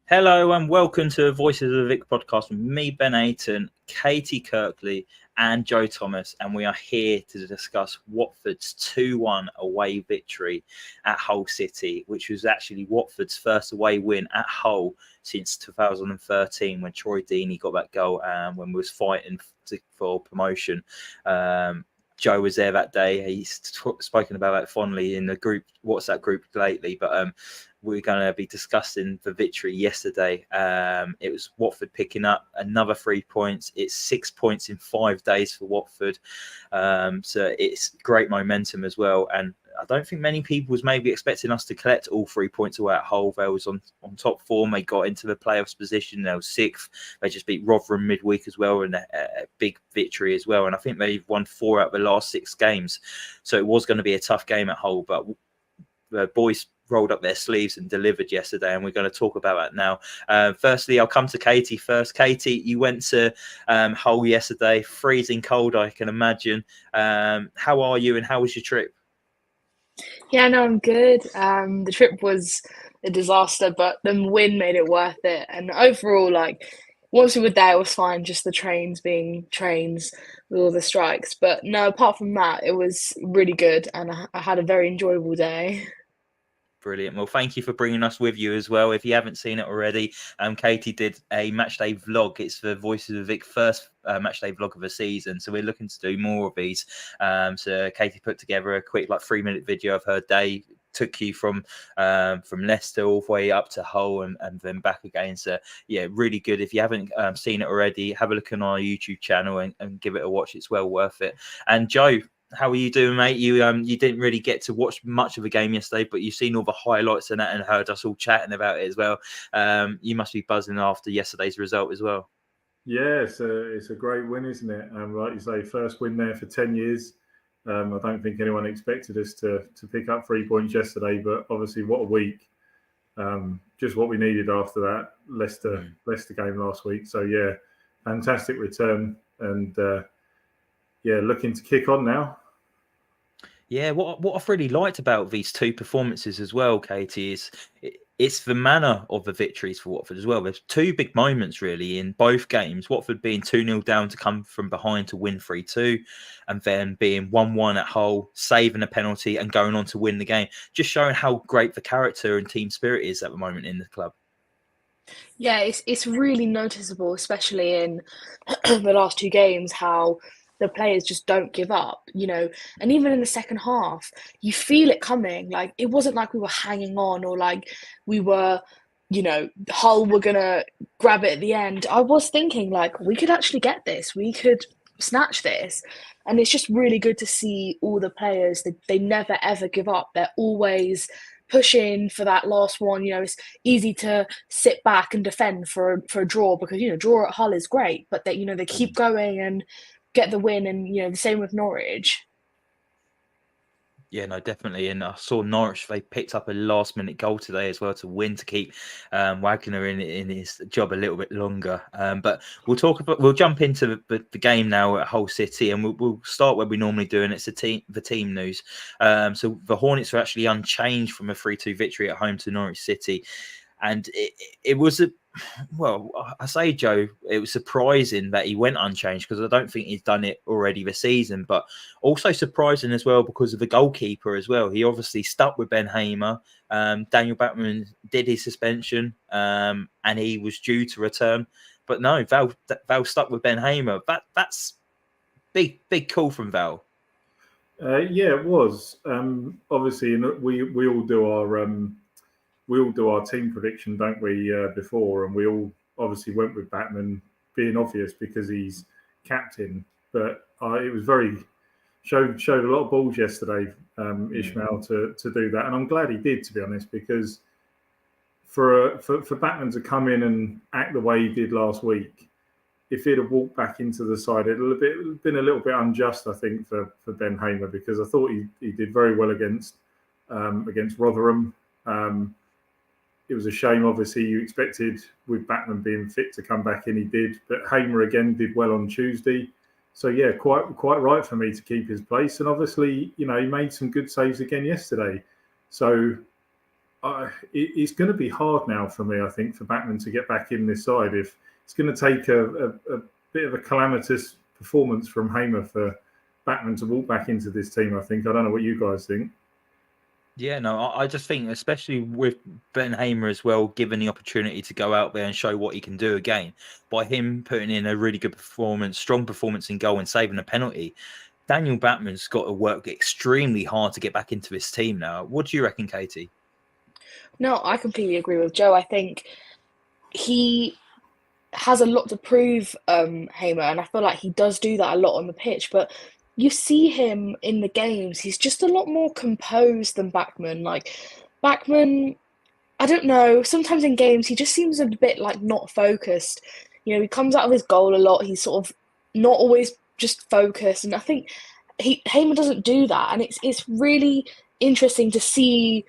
Hello and welcome to Voices of the Vic podcast with me, Ben Aiton, Caity Kirkley and Joe Thomas, and we are here to discuss Watford's 2-1 away victory at Hull City, which was actually Watford's first away win at Hull since 2013 when Troy Deeney got that goal and when we was fighting for promotion. Joe was there that day. He's spoken about that fondly in the group, WhatsApp group lately, but we're going to be discussing the victory yesterday. It was Watford picking up another 3 points. It's 6 points in 5 days for Watford. So it's great momentum as well. And I don't think many people was maybe expecting us to collect all 3 points away at Hull. They was on top form. They got into the playoffs position. They were sixth. They just beat Rotherham midweek as well, and a big victory as well. And I think they've won 4 out of the last 6 games. So it was going to be a tough game at Hull, but the boys rolled up their sleeves and delivered yesterday, and we're going to talk about that now. Firstly, I'll come to Caity first. Caity, you went to Hull yesterday, freezing cold, I can imagine. How are you and how was your trip? Yeah, no, I'm good. The trip was a disaster, but the win made it worth it. And overall, once we were there, it was fine. Just the trains being trains with all the strikes. But no, apart from that, it was really good, and I had a very enjoyable day. Brilliant. Well, thank you for bringing us with you as well. If you haven't seen it already, Caity did a matchday vlog. It's the Voices of Vic first matchday vlog of the season. So we're looking to do more of these. So Caity put together a quick 3-minute video of her day. Took you from Leicester all the way up to Hull and then back again. So yeah, really good. If you haven't seen it already, have a look on our YouTube channel and give it a watch. It's well worth it. And Joe, how are you doing, mate? You didn't really get to watch much of the game yesterday, but you've seen all the highlights and that and heard us all chatting about it as well. You must be buzzing after yesterday's result as well. Yeah, it's a great win, isn't it? Like you say, first win there for 10 years. I don't think anyone expected us to pick up 3 points yesterday, but obviously what a week. Just what we needed after that Leicester game last week. So yeah, fantastic return and looking to kick on now. Yeah, what I've really liked about these 2 performances as well, Caity, is it's the manner of the victories for Watford as well. There's 2 big moments really in both games. Watford being 2-0 down to come from behind to win 3-2, and then being 1-1 at Hull, saving a penalty and going on to win the game. Just showing how great the character and team spirit is at the moment in the club. Yeah, it's really noticeable, especially in the last 2 games, how the players just don't give up, and even in the second half, you feel it coming. It wasn't like we were hanging on or we were, Hull were going to grab it at the end. I was thinking we could actually get this. We could snatch this. And it's just really good to see all the players. They never, ever give up. They're always pushing for that last one. It's easy to sit back and defend for a draw because, draw at Hull is great. But they keep going and get the win, and the same with Norwich. Yeah, no, definitely. And I saw Norwich, they picked up a last-minute goal today as well to win, to keep Wagner in his job a little bit longer. But we'll jump into the game now at Hull City, and we'll start where we normally do, and it's the team news. So the Hornets are actually unchanged from a 3-2 victory at home to Norwich City. And it was I say, Joe, it was surprising that he went unchanged because I don't think he's done it already this season, but also surprising as well because of the goalkeeper as well. He obviously stuck with Ben Hamer. Daniel Batman did his suspension and he was due to return. But no, Val stuck with Ben Hamer. That's big call from Val. Yeah, it was. Obviously, we all do our team prediction, don't we? Before, and we all obviously went with Batman being obvious because he's captain. But it was showed a lot of balls yesterday, Ishmael, to do that, and I'm glad he did, to be honest, because for Batman to come in and act the way he did last week, if he'd have walked back into the side, it'd have been a little bit unjust, I think, for Ben Hamer, because I thought he did very well against Rotherham. It was a shame, obviously, you expected with Batman being fit to come back in, he did, but Hamer again did well on Tuesday. So yeah, quite right for me to keep his place, and obviously, he made some good saves again yesterday. So it's going to be hard now for me, I think, for Batman to get back in this side. If it's going to take a bit of a calamitous performance from Hamer for Batman to walk back into this team, I think. I don't know what you guys think. Yeah, no, I just think, especially with Ben Hamer as well, given the opportunity to go out there and show what he can do again, by him putting in a really good performance, strong performance in goal and saving a penalty, Daniel Batman's got to work extremely hard to get back into this team now. What do you reckon, Caity? No, I completely agree with Joe. I think he has a lot to prove, Hamer, and I feel like he does do that a lot on the pitch, but you see him in the games, he's just a lot more composed than Bachmann. Like, Bachmann, I don't know, sometimes in games he just seems a bit like not focused. He comes out of his goal a lot, he's sort of not always just focused, and I think Hamer doesn't do that, and it's really interesting to see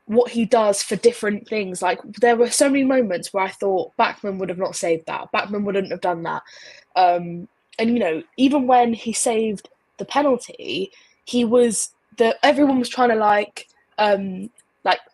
what he does for different things. Like, there were so many moments where I thought Bachmann would have not saved that. Bachmann wouldn't have done that. And even when he saved the penalty, everyone was trying to like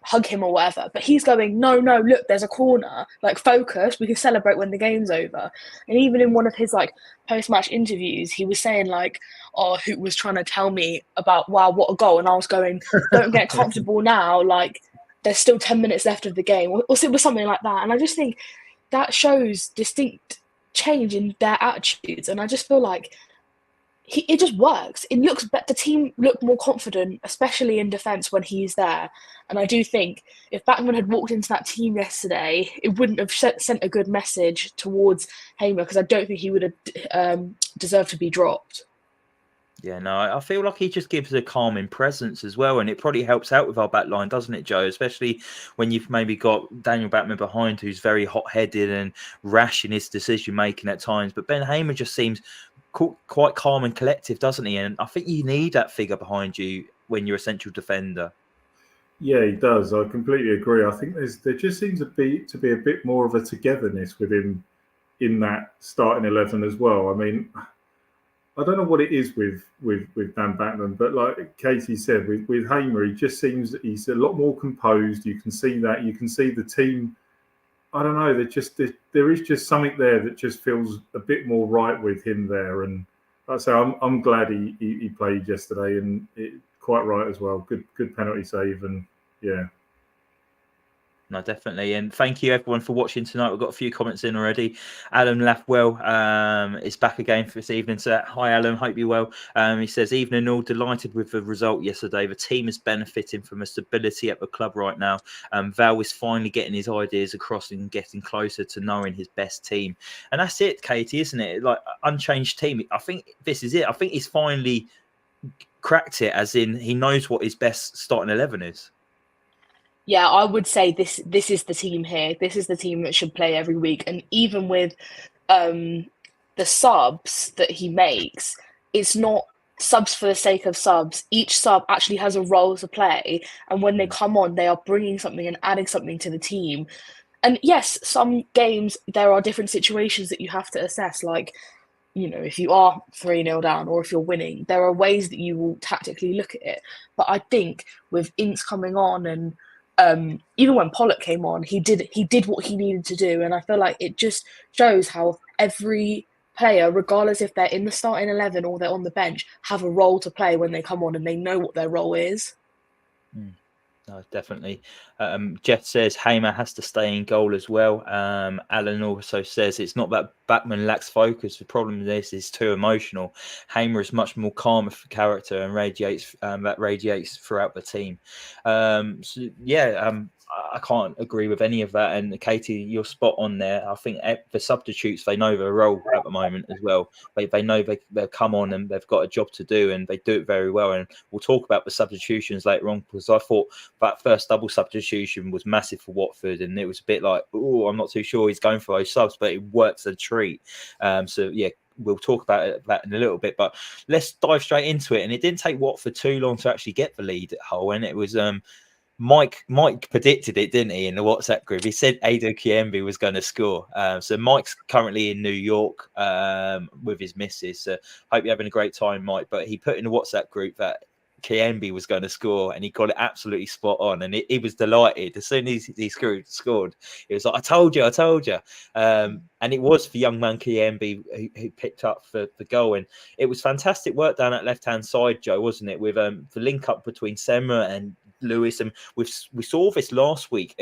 hug him or whatever, but he's going, no, look, there's a corner, like, focus, we can celebrate when the game's over. And even in one of his like post-match interviews, he was saying like, oh, Hoedt was trying to tell me about, wow, what a goal, and I was going, don't get comfortable now, like, there's still 10 minutes left of the game, or it was something like that. And I just think that shows distinct change in their attitudes, and I just feel like it just works. The team look more confident, especially in defence, when he's there. And I do think if Bachmann had walked into that team yesterday, it wouldn't have sent a good message towards Hamer, because I don't think he would have deserved to be dropped. Yeah, no, I feel like he just gives a calming presence as well, and it probably helps out with our back line, doesn't it, Joe? Especially when you've maybe got Daniel Batman behind, who's very hot-headed and rash in his decision-making at times. But Ben Hamer just seems quite calm and collective, doesn't he? And I think you need that figure behind you when you're a central defender. Yeah, he does. I completely agree. I think there just seems to be a bit more of a togetherness with him in that starting 11 as well. I mean, I don't know what it is with Dan Batman, but like Caity said, with Hamer, he just seems that he's a lot more composed. You can see that. You can see the team. I don't know. There is just something there that just feels a bit more right with him there. And like I say, I'm glad he played yesterday, and quite right as well. Good penalty save, and yeah. No, definitely. And thank you, everyone, for watching tonight. We've got a few comments in already. Alan Lathwell is back again for this evening. So, hi, Alan. Hope you're well. He says, evening all. Delighted with the result yesterday. The team is benefiting from a stability at the club right now. Val is finally getting his ideas across and getting closer to knowing his best team. And that's it, Caity, isn't it? Like, unchanged team. I think this is it. I think he's finally cracked it, as in he knows what his best starting 11 is. Yeah, I would say this is the team here. This is the team that should play every week. And even with the subs that he makes, it's not subs for the sake of subs. Each sub actually has a role to play. And when they come on, they are bringing something and adding something to the team. And yes, some games, there are different situations that you have to assess. Like, if you are 3-0 down or if you're winning, there are ways that you will tactically look at it. But I think with Ince coming on, and even when Pollock came on, he did what he needed to do, and I feel like it just shows how every player, regardless if they're in the starting 11 or they're on the bench, have a role to play when they come on, and they know what their role is. No, definitely. Jeff says Hamer has to stay in goal as well. Alan also says it's not that Backman lacks focus. The problem with this is too emotional. Hamer is much more calm of character and radiates throughout the team. I can't agree with any of that. And Caity, you're spot on there. I think the substitutes, they know their role at the moment as well. They know they'll come on and they've got a job to do, and they do it very well. And we'll talk about the substitutions later on, because I thought that first double substitution was massive for Watford, and it was a bit like, oh, I'm not too sure he's going for those subs, but it works a treat. We'll talk about that in a little bit, but let's dive straight into it. And it didn't take Watford too long to actually get the lead at Hull, and it was Mike predicted it, didn't he, in the WhatsApp group? He said Aiton Kiembe was going to score. So Mike's currently in New York with his missus. So hope you're having a great time, Mike. But he put in the WhatsApp group that Kiembe was going to score, and he got it absolutely spot on. And he was delighted as soon as he scored. It was like, I told you. And it was for young man Kiembe who picked up the goal. And it was fantastic work down that left-hand side, Joe, wasn't it? With the link up between Semra and Lewis, and we saw this last week,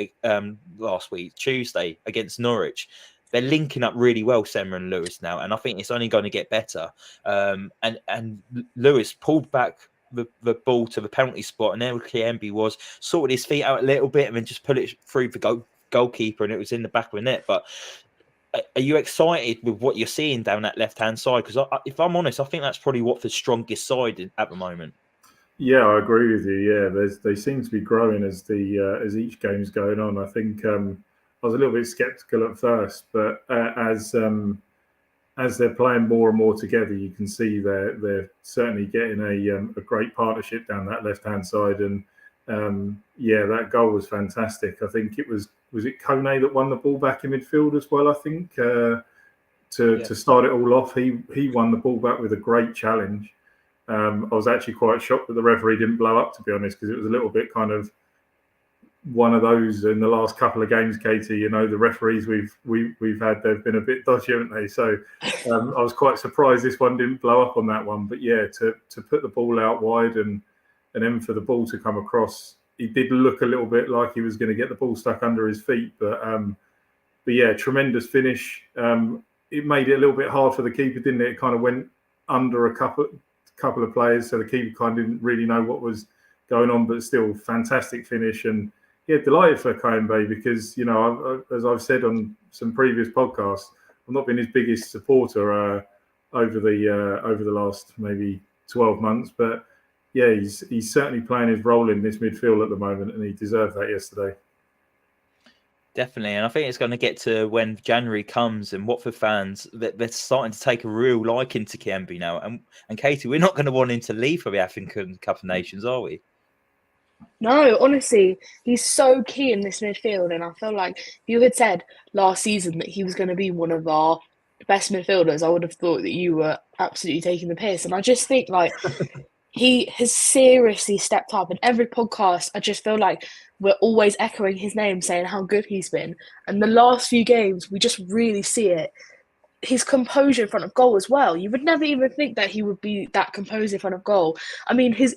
Tuesday against Norwich. They're linking up really well, Semra and Lewis now, and I think it's only going to get better. And Lewis pulled back the ball to the penalty spot, and there Kiembe was, sorted his feet out a little bit, and then just put it through the goalkeeper, and it was in the back of the net. But are you excited with what you're seeing down that left-hand side? Because if I'm honest, I think that's probably Watford's strongest side at the moment. Yeah, I agree with you. Yeah, they seem to be growing as each game's going on. I think I was a little bit sceptical at first, but as they're playing more and more together, you can see they're certainly getting a great partnership down that left-hand side. And that goal was fantastic. I think it was it Kone that won the ball back in midfield as well. I think to start it all off, he won the ball back with a great challenge. I was actually quite shocked that the referee didn't blow up, to be honest, because it was a little bit kind of one of those in the last couple of games, Caity. You know, the referees we've had, they've been a bit dodgy, haven't they? So I was quite surprised this one didn't blow up on that one. But yeah, to put the ball out wide and then for the ball to come across, he did look a little bit like he was going to get the ball stuck under his feet. But yeah, tremendous finish. It made it a little bit hard for the keeper, didn't it? It kind of went under a couple of players, so the keeper kind of didn't really know what was going on, but still fantastic finish. And yeah, delighted for Kiembe, because, you know, as I've said on some previous podcasts, I've not been his biggest supporter over the last maybe 12 months, but yeah, he's certainly playing his role in this midfield at the moment, and he deserved that yesterday. Definitely, and I think it's going to get to when January comes, and Watford fans, they're starting to take a real liking to Kiembe now. And Caity, we're not going to want him to leave for the African Cup of Nations, are we? No, honestly, he's so key in this midfield, and I feel like if you had said last season that he was going to be one of our best midfielders, I would have thought that you were absolutely taking the piss. And I just think, like, he has seriously stepped up. In every podcast, I just feel like we're always echoing his name, saying how good he's been. And the last few games, we just really see it. His composure in front of goal as well. You would never even think that he would be that composed in front of goal. I mean, his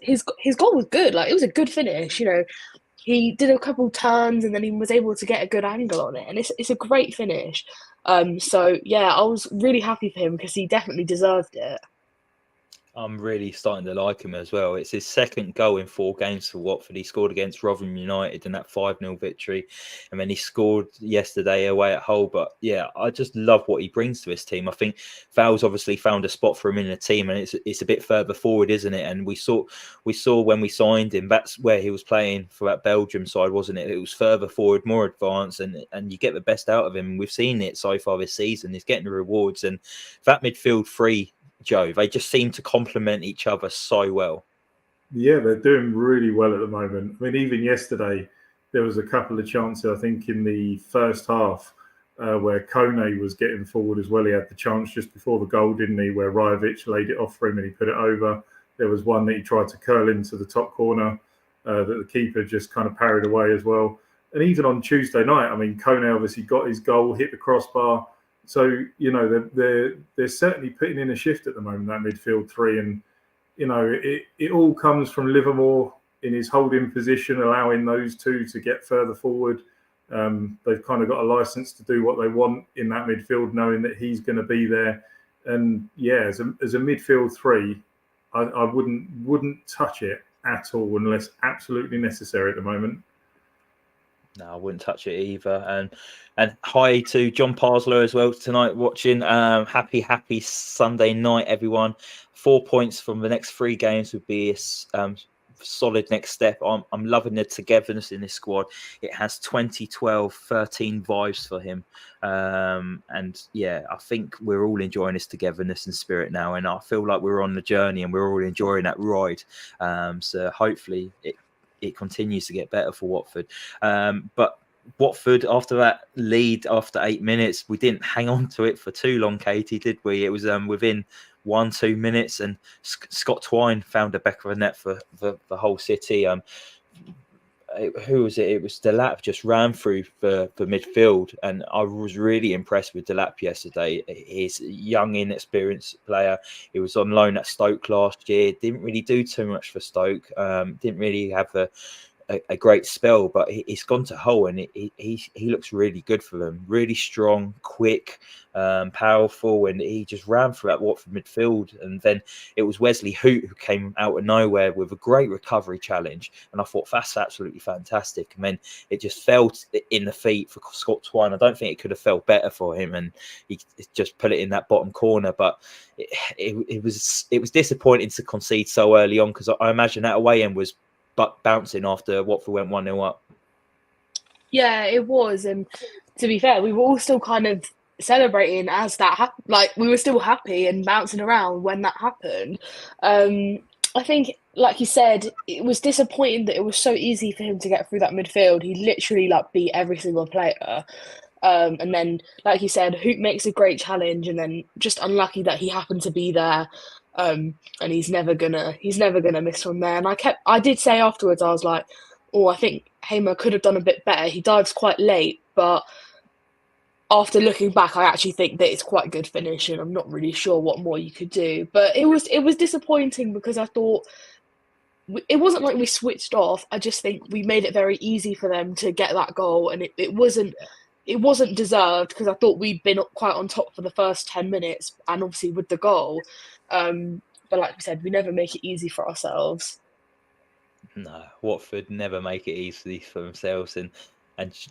goal was good. Like, it was a good finish. You know, he did a couple turns and then he was able to get a good angle on it, and it's a great finish. So yeah, I was really happy for him because he definitely deserved it. I'm really starting to like him as well. It's his second goal in 4 games for Watford. He scored against Rotherham United in that 5-0 victory. And then he scored yesterday away at Hull. But yeah, I just love what he brings to his team. I think Val's obviously found a spot for him in the team, and it's a bit further forward, isn't it? And we saw when we signed him, that's where he was playing for that Belgium side, wasn't it? It was further forward, more advanced, and you get the best out of him. We've seen it so far this season. He's getting the rewards. And that midfield three, Joe, they just seem to complement each other so well. Yeah, they're doing really well at the moment. I mean, even yesterday, there was a couple of chances, I think, in the first half where Kone was getting forward as well. He had the chance just before the goal, didn't he, where Rajovic laid it off for him and he put it over. There was one that he tried to curl into the top corner that the keeper just kind of parried away as well. And even on Tuesday night, I mean, Kone obviously got his goal, hit the crossbar. So, you know, they're certainly putting in a shift at the moment, that midfield three. And, you know, it all comes from Livermore in his holding position, allowing those two to get further forward. They've kind of got a license to do what they want in that midfield, knowing that he's going to be there. And yeah, as a midfield three, I wouldn't touch it at all unless absolutely necessary at the moment. No, I wouldn't touch it either. And hi to John Parslow as well tonight watching. Happy Sunday night, everyone. 4 points from the next 3 games would be a solid next step. I'm loving the togetherness in this squad. It has 2012-13 vibes for him. And yeah, I think we're all enjoying this togetherness and spirit now. And I feel like we're on the journey and we're all enjoying that ride. So hopefully it continues to get better for Watford. But Watford, after that lead, after 8 minutes, we didn't hang on to it for too long, Caity, did we? It was within 1-2 minutes, and Scott Twine found the back of the net for the whole City. Who was it? It was Delap just ran through for midfield, and I was really impressed with Delap yesterday. He's a young, inexperienced player. He was on loan at Stoke last year. Didn't really do too much for Stoke. Didn't really have a great spell, but he's gone to Hull and he looks really good for them. Really strong, quick, powerful, and he just ran through that Watford midfield. And then it was Wesley Hoedt who came out of nowhere with a great recovery challenge, and I thought that's absolutely fantastic. And then it just fell in the feet for Scott Twine. I don't think it could have felt better for him, and he just put it in that bottom corner. But it was disappointing to concede so early on, because I imagine that away end was bouncing after Watford went 1-0 up. Yeah, it was. And to be fair, we were all still kind of celebrating as that happened. Like, we were still happy and bouncing around when that happened. I think, like you said, it was disappointing that it was so easy for him to get through that midfield. He literally beat every single player. And then, like you said, Hoedt makes a great challenge, and then just unlucky that he happened to be there. And he's never gonna miss from there. And I did say afterwards, I was like, I think Hamer could have done a bit better. He dives quite late, but after looking back, I actually think that it's quite a good finish, and I'm not really sure what more you could do. But it was disappointing, because I thought it wasn't like we switched off. I just think we made it very easy for them to get that goal, and it wasn't deserved, because I thought we'd been quite on top for the first 10 minutes, and obviously with the goal. But like we said, we never make it easy for ourselves. No, Watford never make it easy for themselves. And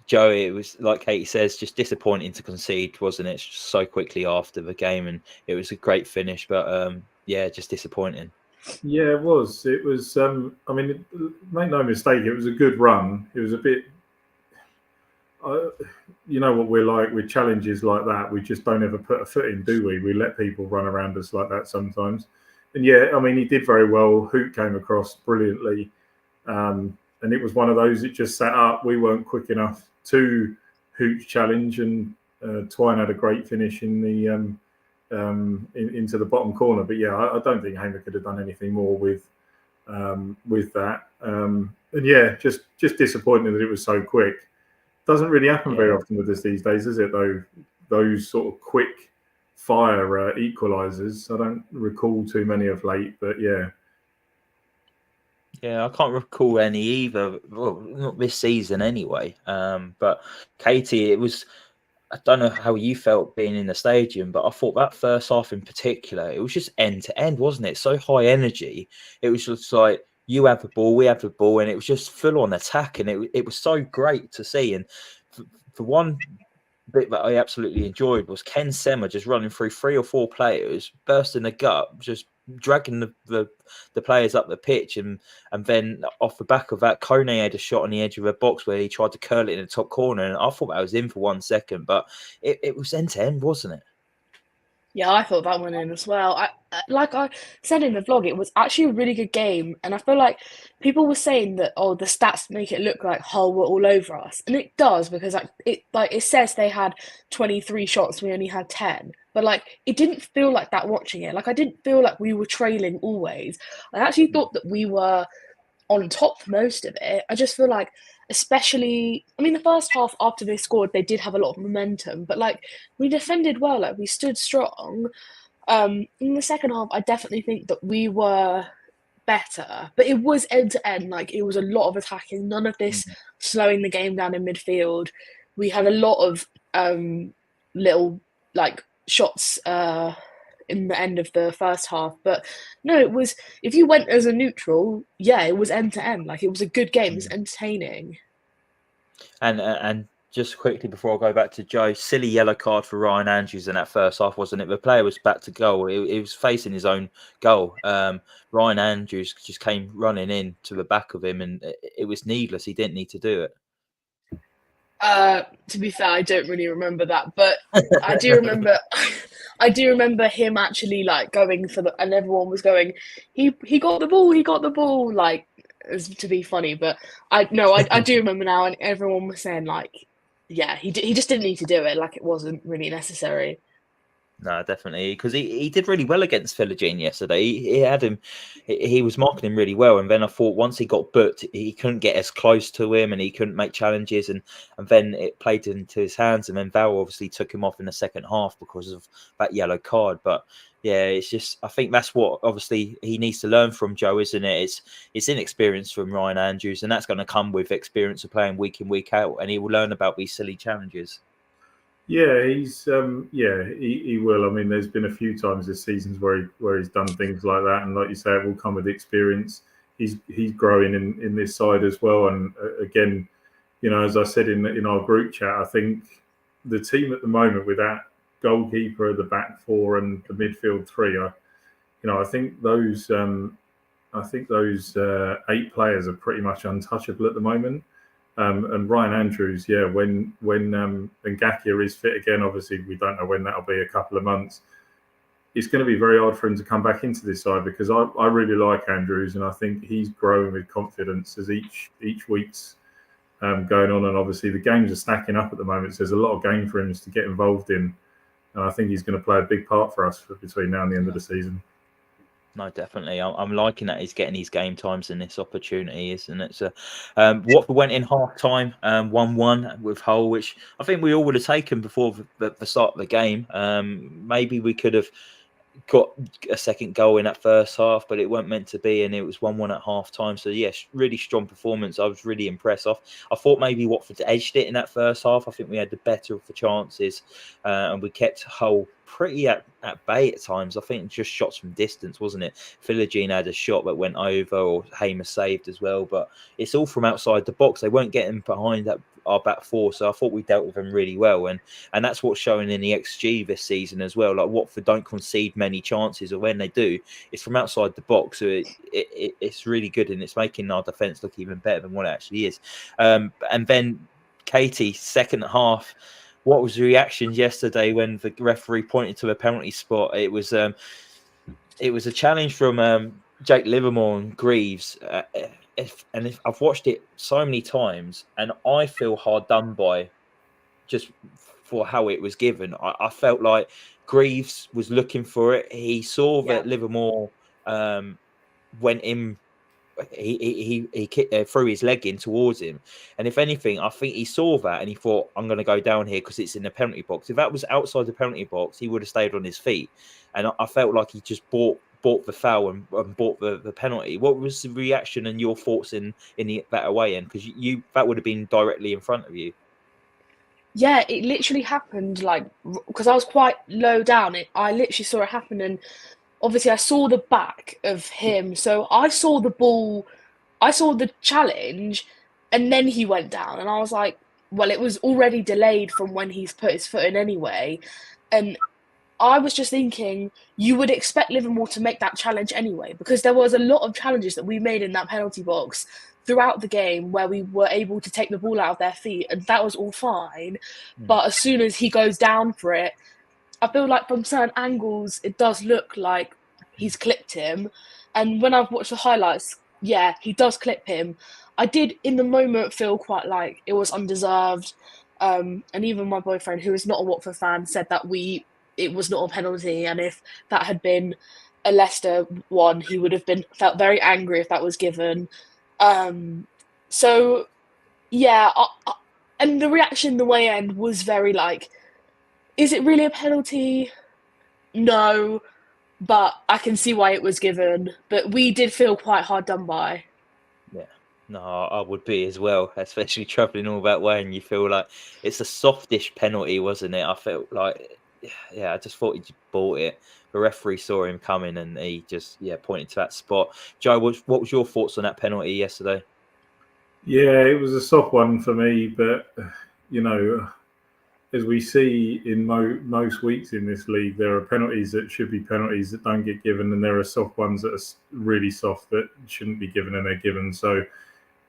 Joey, it was, like Caity says, just disappointing to concede, wasn't it? So quickly after the game, and it was a great finish, but yeah, just disappointing. Yeah, it was. It was. I mean, make no mistake, it was a good run. It was a bit. You know what we're like with challenges like that. We just don't ever put a foot in, do we? We let people run around us like that sometimes. And yeah, I mean, he did very well. Hoedt came across brilliantly. And it was one of those, it just sat up. We weren't quick enough to Hoedt challenge, and Twine had a great finish in the into the bottom corner. But yeah, I don't think Hamer could have done anything more with that. And yeah, just disappointing that it was so quick. Doesn't really happen very often with us these days, is it, though? Those sort of quick fire equalisers. I don't recall too many of late, but yeah. Yeah, I can't recall any either. Well, not this season anyway. But Caity, it was, I don't know how you felt being in the stadium, but I thought that first half in particular, it was just end to end, wasn't it? So high energy. It was just like, you have the ball, we have the ball, and it was just full on attack, and it was so great to see. And for one bit that I absolutely enjoyed was Ken Sema just running through 3 or 4 players, bursting the gut, just dragging the players up the pitch, and then off the back of that, Kone had a shot on the edge of the box where he tried to curl it in the top corner, and I thought that was in for 1 second, but it was end to end, wasn't it? Yeah, I thought that went in as well. Like I said in the vlog, it was actually a really good game, and I feel like people were saying that, the stats make it look like Hull were all over us, and it does, because it says they had 23 shots, we only had 10, but it didn't feel like that watching it. I didn't feel like we were trailing always. I actually thought that we were on top for most of it. I just feel like, especially, I mean, the first half after they scored, they did have a lot of momentum, but we defended well, we stood strong. In the second half, I definitely think that we were better, but it was end to end. Like, it was a lot of attacking, none of this slowing the game down in midfield. We had a lot of little like shots in the end of the first half, but no, it was, if you went as a neutral, yeah, it was end to end. Like, it was a good game. It was entertaining. And just quickly before I go back to Joe, silly yellow card for Ryan Andrews in that first half, wasn't it? The player was back to goal. It was facing his own goal. Ryan Andrews just came running in to the back of him, and it was needless. He didn't need to do it. To be fair, I don't really remember that, but I do remember. I do remember him actually like going for and everyone was going, he got the ball, like, as to be funny. But I do remember now, and everyone was saying like, yeah, he just didn't need to do it. Like, it wasn't really necessary. No, definitely, because he did really well against Philogene yesterday. He had him, he was marking him really well, and then I thought once he got booked, he couldn't get as close to him, and he couldn't make challenges, and then it played into his hands, and then Val obviously took him off in the second half because of that yellow card. But yeah, it's just, I think that's what obviously he needs to learn from Joe, isn't it? It's inexperience from Ryan Andrews, and that's going to come with experience of playing week in, week out, and he will learn about these silly challenges. Yeah, he will. I mean, there's been a few times this season where he's done things like that, and like you say, it will come with experience. He's growing in this side as well, and again, you know, as I said in our group chat, I think the team at the moment with that goalkeeper, the back four, and the midfield three, I think those 8 players are pretty much untouchable at the moment. And Ryan Andrews, yeah, when Ngakia is fit again, obviously we don't know when that'll be, a couple of months. It's going to be very hard for him to come back into this side, because I really like Andrews, and I think he's growing with confidence as each week's going on. And obviously the games are stacking up at the moment, so there's a lot of game for him to get involved in, and I think he's going to play a big part for us between now and the end of the season. No, definitely. I'm liking that he's getting his game times and this opportunity, isn't it? So, Watford went in half time, 1-1 with Hull, which I think we all would have taken before the start of the game. Maybe we could have got a second goal in that first half, but it weren't meant to be, and it was 1-1 at half time. So yes, really strong performance. I was really impressed. I thought maybe Watford edged it in that first half. I think we had the better of the chances, and we kept Hull pretty at bay at times. I think just shots from distance, wasn't it? Philogene had a shot that went over, or Hamer saved as well, but it's all from outside the box. They weren't getting behind our back four, so I thought we dealt with them really well, and that's what's showing in the XG this season as well. Like, Watford don't concede many chances, or when they do, it's from outside the box, so it's really good, and it's making our defence look even better than what it actually is. And then Caity, second half, what was the reactions yesterday when the referee pointed to a penalty spot? It was a challenge from Jake Livermore and Greaves. I've watched it so many times, and I feel hard done by just for how it was given. I felt like Greaves was looking for it. He saw that Livermore went in. He threw his leg in towards him, and if anything, I think he saw that and he thought, I'm going to go down here because it's in the penalty box. If that was outside the penalty box, he would have stayed on his feet, and I felt like he just bought the foul and bought the penalty. What was the reaction and your thoughts in that away end? Because that would have been directly in front of you. Yeah, it literally happened, like, because I was quite low down. I literally saw it happen, and obviously I saw the back of him, so I saw the ball, I saw the challenge, and then he went down, and I was like, well, it was already delayed from when he's put his foot in anyway, and I was just thinking, you would expect Livermore to make that challenge anyway, because there was a lot of challenges that we made in that penalty box throughout the game where we were able to take the ball out of their feet, and that was all fine. But as soon as he goes down for it, I feel like from certain angles, it does look like he's clipped him. And when I've watched the highlights, yeah, he does clip him. I did, in the moment, feel quite like it was undeserved. And even my boyfriend, who is not a Watford fan, said that it was not a penalty. And if that had been a Leicester one, he would have felt very angry if that was given. So, yeah, and the reaction the way end was very like, is it really a penalty? No. but I can see why it was given. But we did feel quite hard done by. Yeah. No, I would be as well, especially travelling all that way, and you feel like it's a softish penalty, wasn't it? I felt like, yeah, I just thought he bought it. The referee saw him coming, and he just, pointed to that spot. Joe, what was your thoughts on that penalty yesterday? Yeah, it was a soft one for me, but as we see in most weeks in this league, there are penalties that should be penalties that don't get given, and there are soft ones that are really soft that shouldn't be given, and they're given. So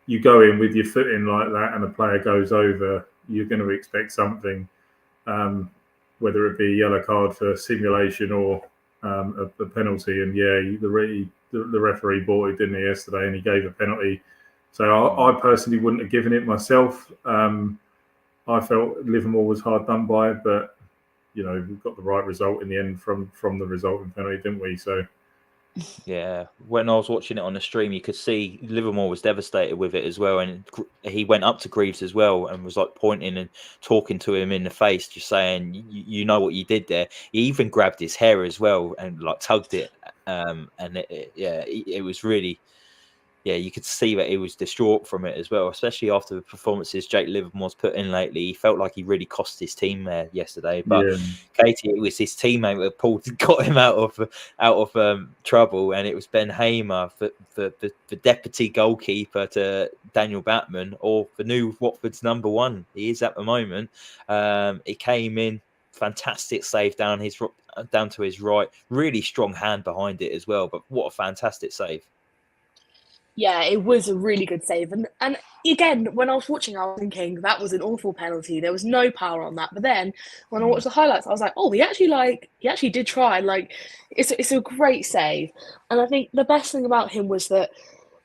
you go in with your foot in like that, and a player goes over, you're going to expect something, whether it be a yellow card for simulation or a penalty. And the referee bought it, didn't he, yesterday, and he gave a penalty. So I personally wouldn't have given it myself. I felt Livermore was hard done by, but we got the right result in the end from the resulting penalty, didn't we? So yeah, when I was watching it on the stream, you could see Livermore was devastated with it as well, and he went up to Greaves as well and was like pointing and talking to him in the face, just saying, "You know what you did there." He even grabbed his hair as well and like tugged it, and it was really. Yeah, you could see that he was distraught from it as well, especially after the performances Jake Livermore's put in lately. He felt like he really cost his team there yesterday. But Caity, it was his teammate that got him out of trouble, and it was Ben Hamer, the deputy goalkeeper to Daniel Batman, or the new Watford's number one. He is at the moment. He came in, fantastic save down to his right, really strong hand behind it as well. But what a fantastic save! Yeah, it was a really good save. And again, when I was watching, I was thinking that was an awful penalty. There was no power on that. But then when I watched the highlights, I was like, oh, he actually did try. Like, it's a great save. And I think the best thing about him was that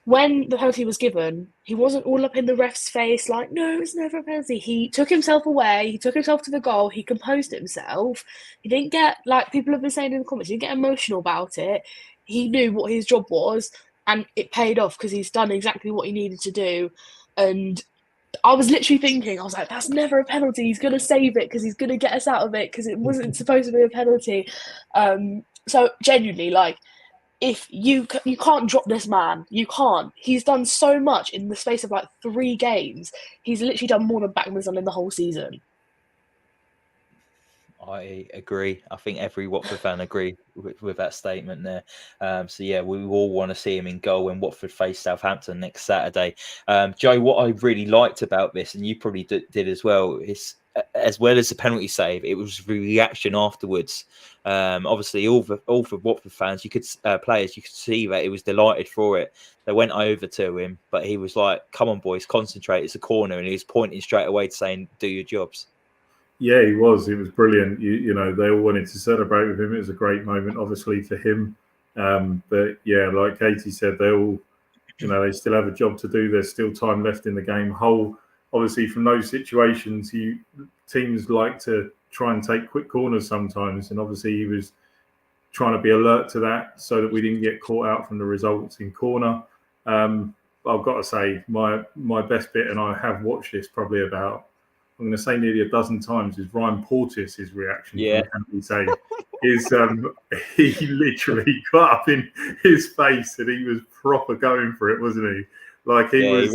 when the penalty was given, he wasn't all up in the ref's face like, no, it's never a penalty. He took himself away. He took himself to the goal. He composed himself. He didn't get, like people have been saying in the comments, he didn't get emotional about it. He knew what his job was, and it paid off because he's done exactly what he needed to do. And I was literally thinking, I was like, that's never a penalty. He's going to save it because he's going to get us out of it because it wasn't supposed to be a penalty. So genuinely, like, if you can't drop this man, you can't. He's done so much in the space of like 3 games. He's literally done more than Backman's done in the whole season. I agree. I think every Watford fan agree with that statement there. So yeah, we all want to see him in goal when Watford face Southampton next Saturday. Joe, what I really liked about this, and you probably did as well, is as well as the penalty save, it was the reaction afterwards. Obviously, all the Watford fans, players, you could see that he was delighted for it. They went over to him, but he was like, "Come on, boys, concentrate. It's a corner," and he was pointing straight away to saying, "Do your jobs." Yeah, he was. It was brilliant. You know, they all wanted to celebrate with him. It was a great moment, obviously, for him. But yeah, like Caity said, they all, they still have a job to do. There's still time left in the game. Obviously, from those situations, teams like to try and take quick corners sometimes. And obviously, he was trying to be alert to that so that we didn't get caught out from the results in corner. I've got to say, my best bit, and I have watched this probably about, I'm going to say nearly a dozen times, is Ryan Porteous' reaction to the penalty save. He literally got up in his face and he was proper going for it, wasn't he? Like there was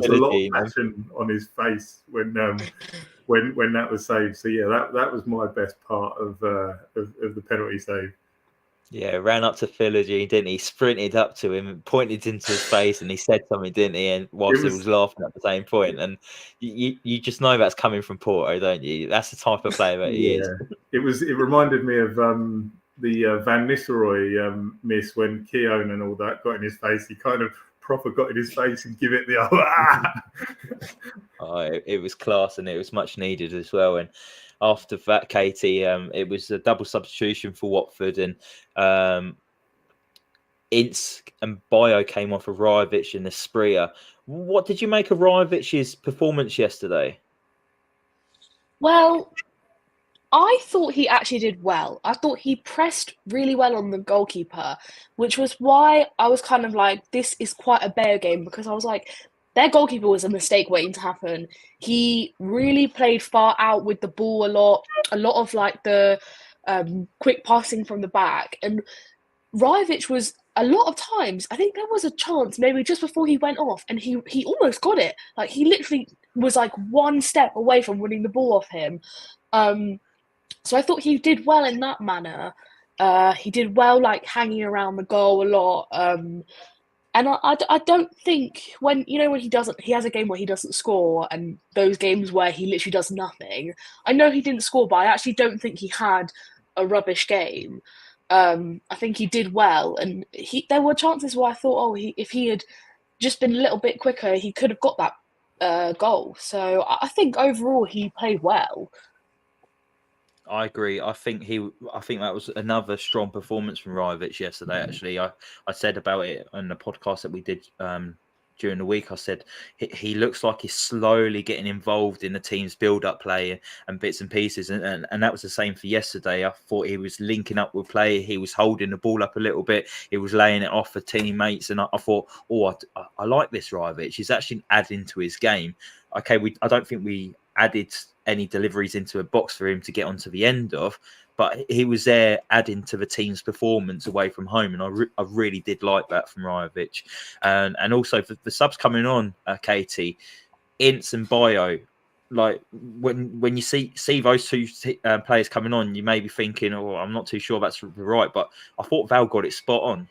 a lot of passion on his face when that was saved. So yeah, that was my best part of the penalty save. Yeah, ran up to Philogene, didn't he? Sprinted up to him and pointed into his face, and he said something, didn't he? And whilst he was laughing at the same point, and you just know that's coming from Porto, don't you? That's the type of player that he is. It reminded me of the Van Nistelrooy miss when Keown and all that got in his face. He kind of proper got in his face and give it the it was class, and it was much needed as well. And after that, Caity, it was a double substitution for Watford, and Ince and Bio came off of Rajovic and Espria. What did you make of Rajovic's performance yesterday? Well, I thought he actually did well. I thought he pressed really well on the goalkeeper, which was why I was kind of like, this is quite a Bayer game, because I was like, their goalkeeper was a mistake waiting to happen. He really played far out with the ball a lot. A lot of like the quick passing from the back. And Rajovic was a lot of times, I think there was a chance maybe just before he went off and he almost got it. Like he literally was like one step away from winning the ball off him. So I thought he did well in that manner. He did well like hanging around the goal a lot. And I don't think when he has a game where he doesn't score and those games where he literally does nothing. I know he didn't score, but I actually don't think he had a rubbish game. I think he did well, and there were chances where I thought, if he had just been a little bit quicker, he could have got that goal. So I think overall he played well. I agree. I think that was another strong performance from Rajovic yesterday. Actually, I said about it on the podcast that we did during the week. I said he looks like he's slowly getting involved in the team's build-up play and bits and pieces, and that was the same for yesterday. I thought he was linking up with play. He was holding the ball up a little bit. He was laying it off for teammates, and I thought, I like this Rajovic. He's actually adding to his game. Okay, I don't think we added any deliveries into a box for him to get onto the end of, but he was there adding to the team's performance away from home, and I really did like that from Rajovic. And also for the subs coming on, Caity, Ince and Bio, like when you see those two players coming on, you may be thinking, I'm not too sure that's right, but I thought Val got it spot on.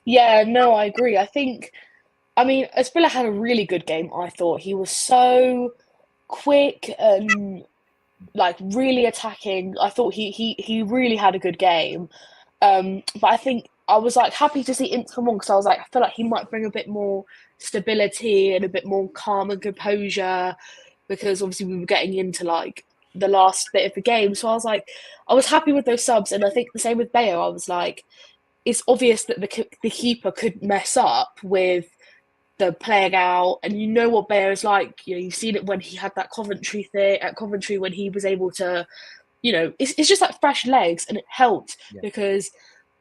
Yeah, no, I agree. Espila had a really good game. I thought he was so quick and like really attacking. I thought he really had a good game. But I think I was like happy to see Ince come on because I was like, I feel like he might bring a bit more stability and a bit more calm and composure, because obviously we were getting into like the last bit of the game. So I was happy with those subs, and I think the same with Bayo. I was like, it's obvious that the keeper could mess up with the playing out, and you know what Bayo is like. You've seen it when he had that Coventry thing at Coventry when he was able to, it's just like fresh legs, and it helped because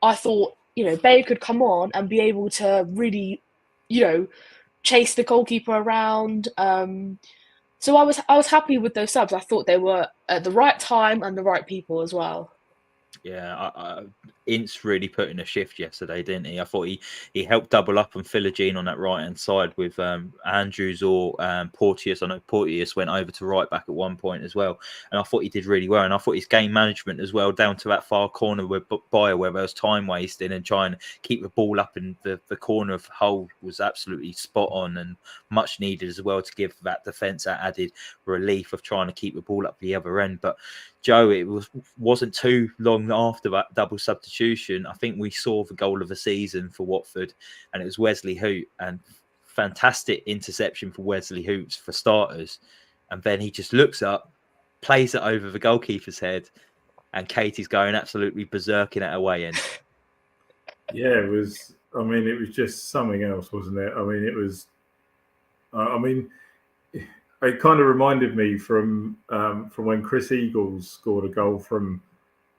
I thought Bayo could come on and be able to really, chase the goalkeeper around. So I was happy with those subs. I thought they were at the right time and the right people as well. Yeah, Ince really put in a shift yesterday, didn't he? I thought he helped double up on Philogene on that right-hand side with Andrews or Porteous. I know Porteous went over to right back at one point as well. And I thought he did really well. And I thought his game management as well, down to that far corner where there was time wasting and trying to keep the ball up in the corner of Hull, was absolutely spot on and much needed as well to give that defence that added relief of trying to keep the ball up the other end. But Joe, it wasn't too long after that double substitution. I think we saw the goal of the season for Watford, and it was Wesley Hoedt, and fantastic interception for Wesley Hoedt for starters. And then he just looks up, plays it over the goalkeeper's head, and Katie's going absolutely berserking at away end. Yeah, it was just something else, wasn't it? It kind of reminded me from when Chris Eagles scored a goal from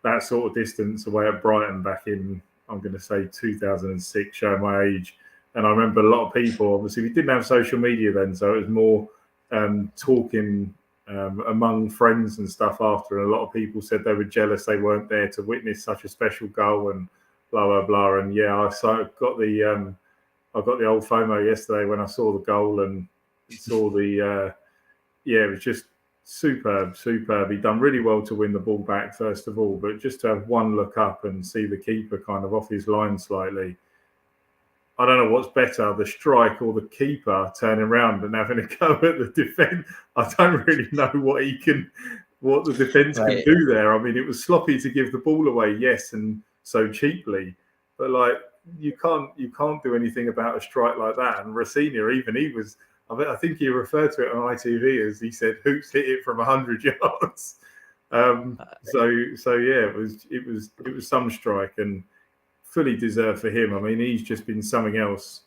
that sort of distance away at Brighton back in, I'm going to say 2006, showing my age. And I remember a lot of people, obviously we didn't have social media then, so it was more talking among friends and stuff after. And a lot of people said they were jealous they weren't there to witness such a special goal and blah, blah, blah. And yeah, I got the old FOMO yesterday when I saw the goal and saw the... it was just superb. He done really well to win the ball back, first of all, but just to have one look up and see the keeper kind of off his line slightly. I don't know what's better, the strike or the keeper turning around and having a go at the defence. I don't really know what the defence can do there. I mean, it was sloppy to give the ball away, yes, and so cheaply, but like you can't do anything about a strike like that. And Rossini, even he was... I think he referred to it on ITV as he said, "Hoedt hit it from 100 yards." It was some strike and fully deserved for him. I mean, he's just been something else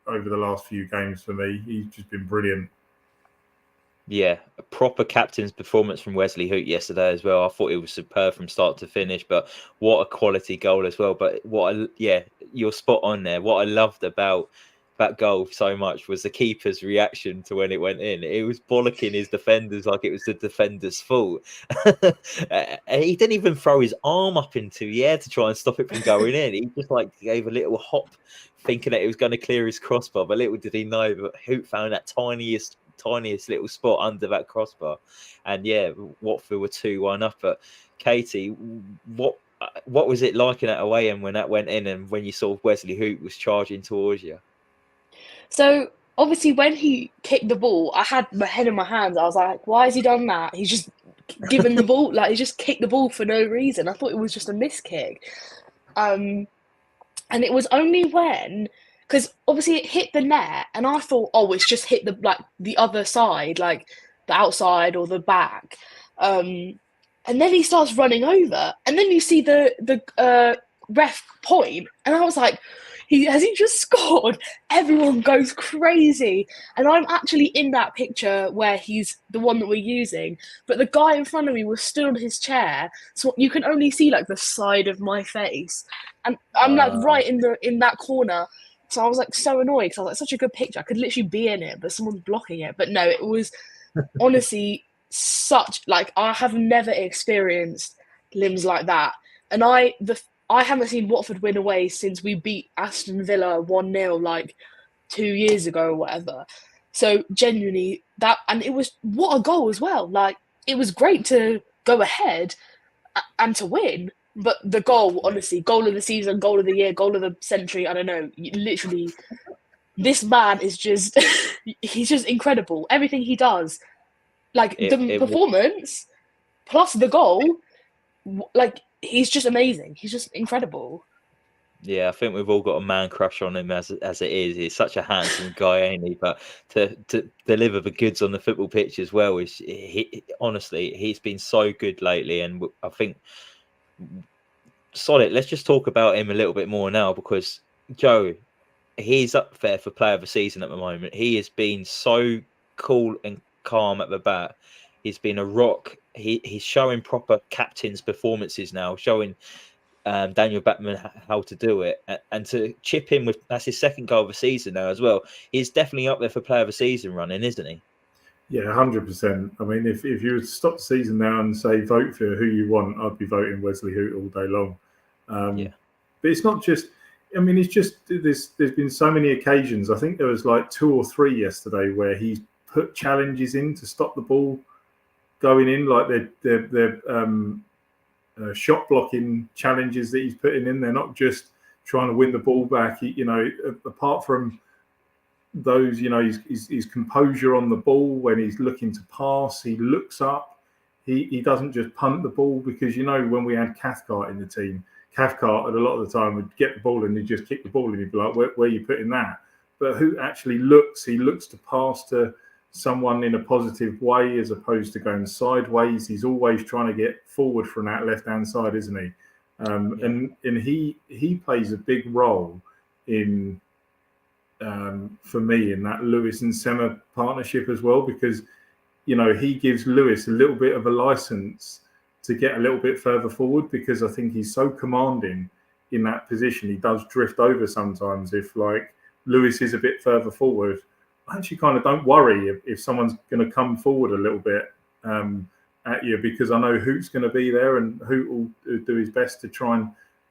over the last few games for me. He's just been brilliant. Yeah, a proper captain's performance from Wesley Hoedt yesterday as well. I thought it was superb from start to finish, but what a quality goal as well. But you're spot on there. What I loved about that goal so much was the keeper's reaction to when it went in. It was bollocking his defenders like it was the defender's fault. And he didn't even throw his arm up into the air to try and stop it from going in. He just like gave a little hop, thinking that it was going to clear his crossbar. But little did he know that Hoedt found that tiniest little spot under that crossbar. And yeah, Watford were 2-1 up. But Caity, what was it like in that away end when that went in, and when you saw Wesley Hoedt was charging towards you? So obviously, when he kicked the ball, I had my head in my hands. I was like, "Why has he done that? He's just given the ball, like he just kicked the ball for no reason." I thought it was just a miss kick, and it was only when, because obviously it hit the net, and I thought, "Oh, it's just hit the other side, like the outside or the back." And then he starts running over, and then you see the ref point, and I was like, has he just scored? Everyone goes crazy, and I'm actually in that picture where he's the one that we're using, but the guy in front of me was stood on his chair, so you can only see like the side of my face, and I'm like right in that corner. So I was like so annoyed because I was like, such a good picture. I could literally be in it, but someone's blocking it. But no, it was honestly such, like, I have never experienced limbs like that. And I haven't seen Watford win away since we beat Aston Villa 1-0 like 2 years ago or whatever. So genuinely that, and it was, what a goal as well. Like, it was great to go ahead and to win, but the goal, honestly, goal of the season, goal of the year, goal of the century, I don't know, literally, this man is just, he's just incredible. Everything he does, like the performance plus the goal, like, he's just amazing. He's just incredible. Yeah, I think we've all got a man crush on him as it is. He's such a handsome guy, ain't he? But to deliver the goods on the football pitch as well is, honestly, he's been so good lately, and I think solid. Let's just talk about him a little bit more now, because Joe, he's up there for player of the season at the moment. He has been so cool and calm at the bat. He's been a rock. He's showing proper captain's performances now, showing Daniel Batman how to do it, and to chip in with, that's his second goal of the season now as well. He's definitely up there for player of the season running, isn't he? Yeah, 100%. I mean, if you would stop the season now and say vote for who you want, I'd be voting Wesley Hoedt all day long. But it's not just, I mean, it's just, there's been so many occasions. I think there was like 2 or 3 yesterday where he's put challenges in to stop the ball going in, like they're shot blocking challenges that he's putting in. They're not just trying to win the ball back. Apart from those, his composure on the ball when he's looking to pass, he looks up. He doesn't just punt the ball, because when we had Cathcart in the team, Cathcart a lot of the time would get the ball and he'd just kick the ball and he'd be like, where are you putting that? But who actually looks? He looks to pass to someone in a positive way as opposed to going sideways. He's always trying to get forward from that left-hand side, isn't he? And he plays a big role in, for me, in that Lewis and Sema partnership as well, because he gives Lewis a little bit of a license to get a little bit further forward, because I think he's so commanding in that position. He does drift over sometimes. If like Lewis is a bit further forward, I actually kind of don't worry if someone's going to come forward a little bit at you, because I know Hoedt's going to be there, and Hoedt will do his best to try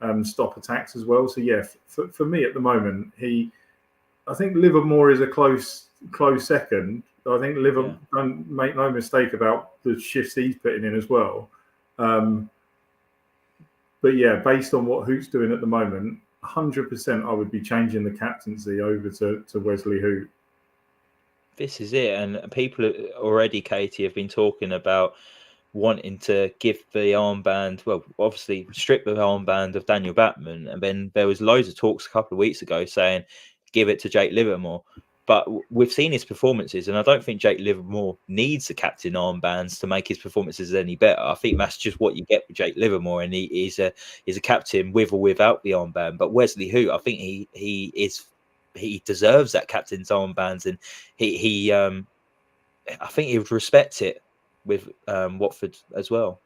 and stop attacks as well. So yeah, for me at the moment, I think Livermore is a close second. I think Livermore, don't make no mistake about the shifts he's putting in as well. But yeah, based on what Hoedt's doing at the moment, 100% I would be changing the captaincy over to Wesley Hoedt. This is it, and people already, Caity, have been talking about wanting to give the armband, well, obviously strip the armband of Daniel Batman, and then there was loads of talks a couple of weeks ago saying give it to Jake Livermore. But we've seen his performances, and I don't think Jake Livermore needs the captain armbands to make his performances any better. I think that's just what you get with Jake Livermore, and he's a captain with or without the armband. But Wesley Hoedt, I think he deserves that captain's armbands, and I think he would respect it with Watford as well.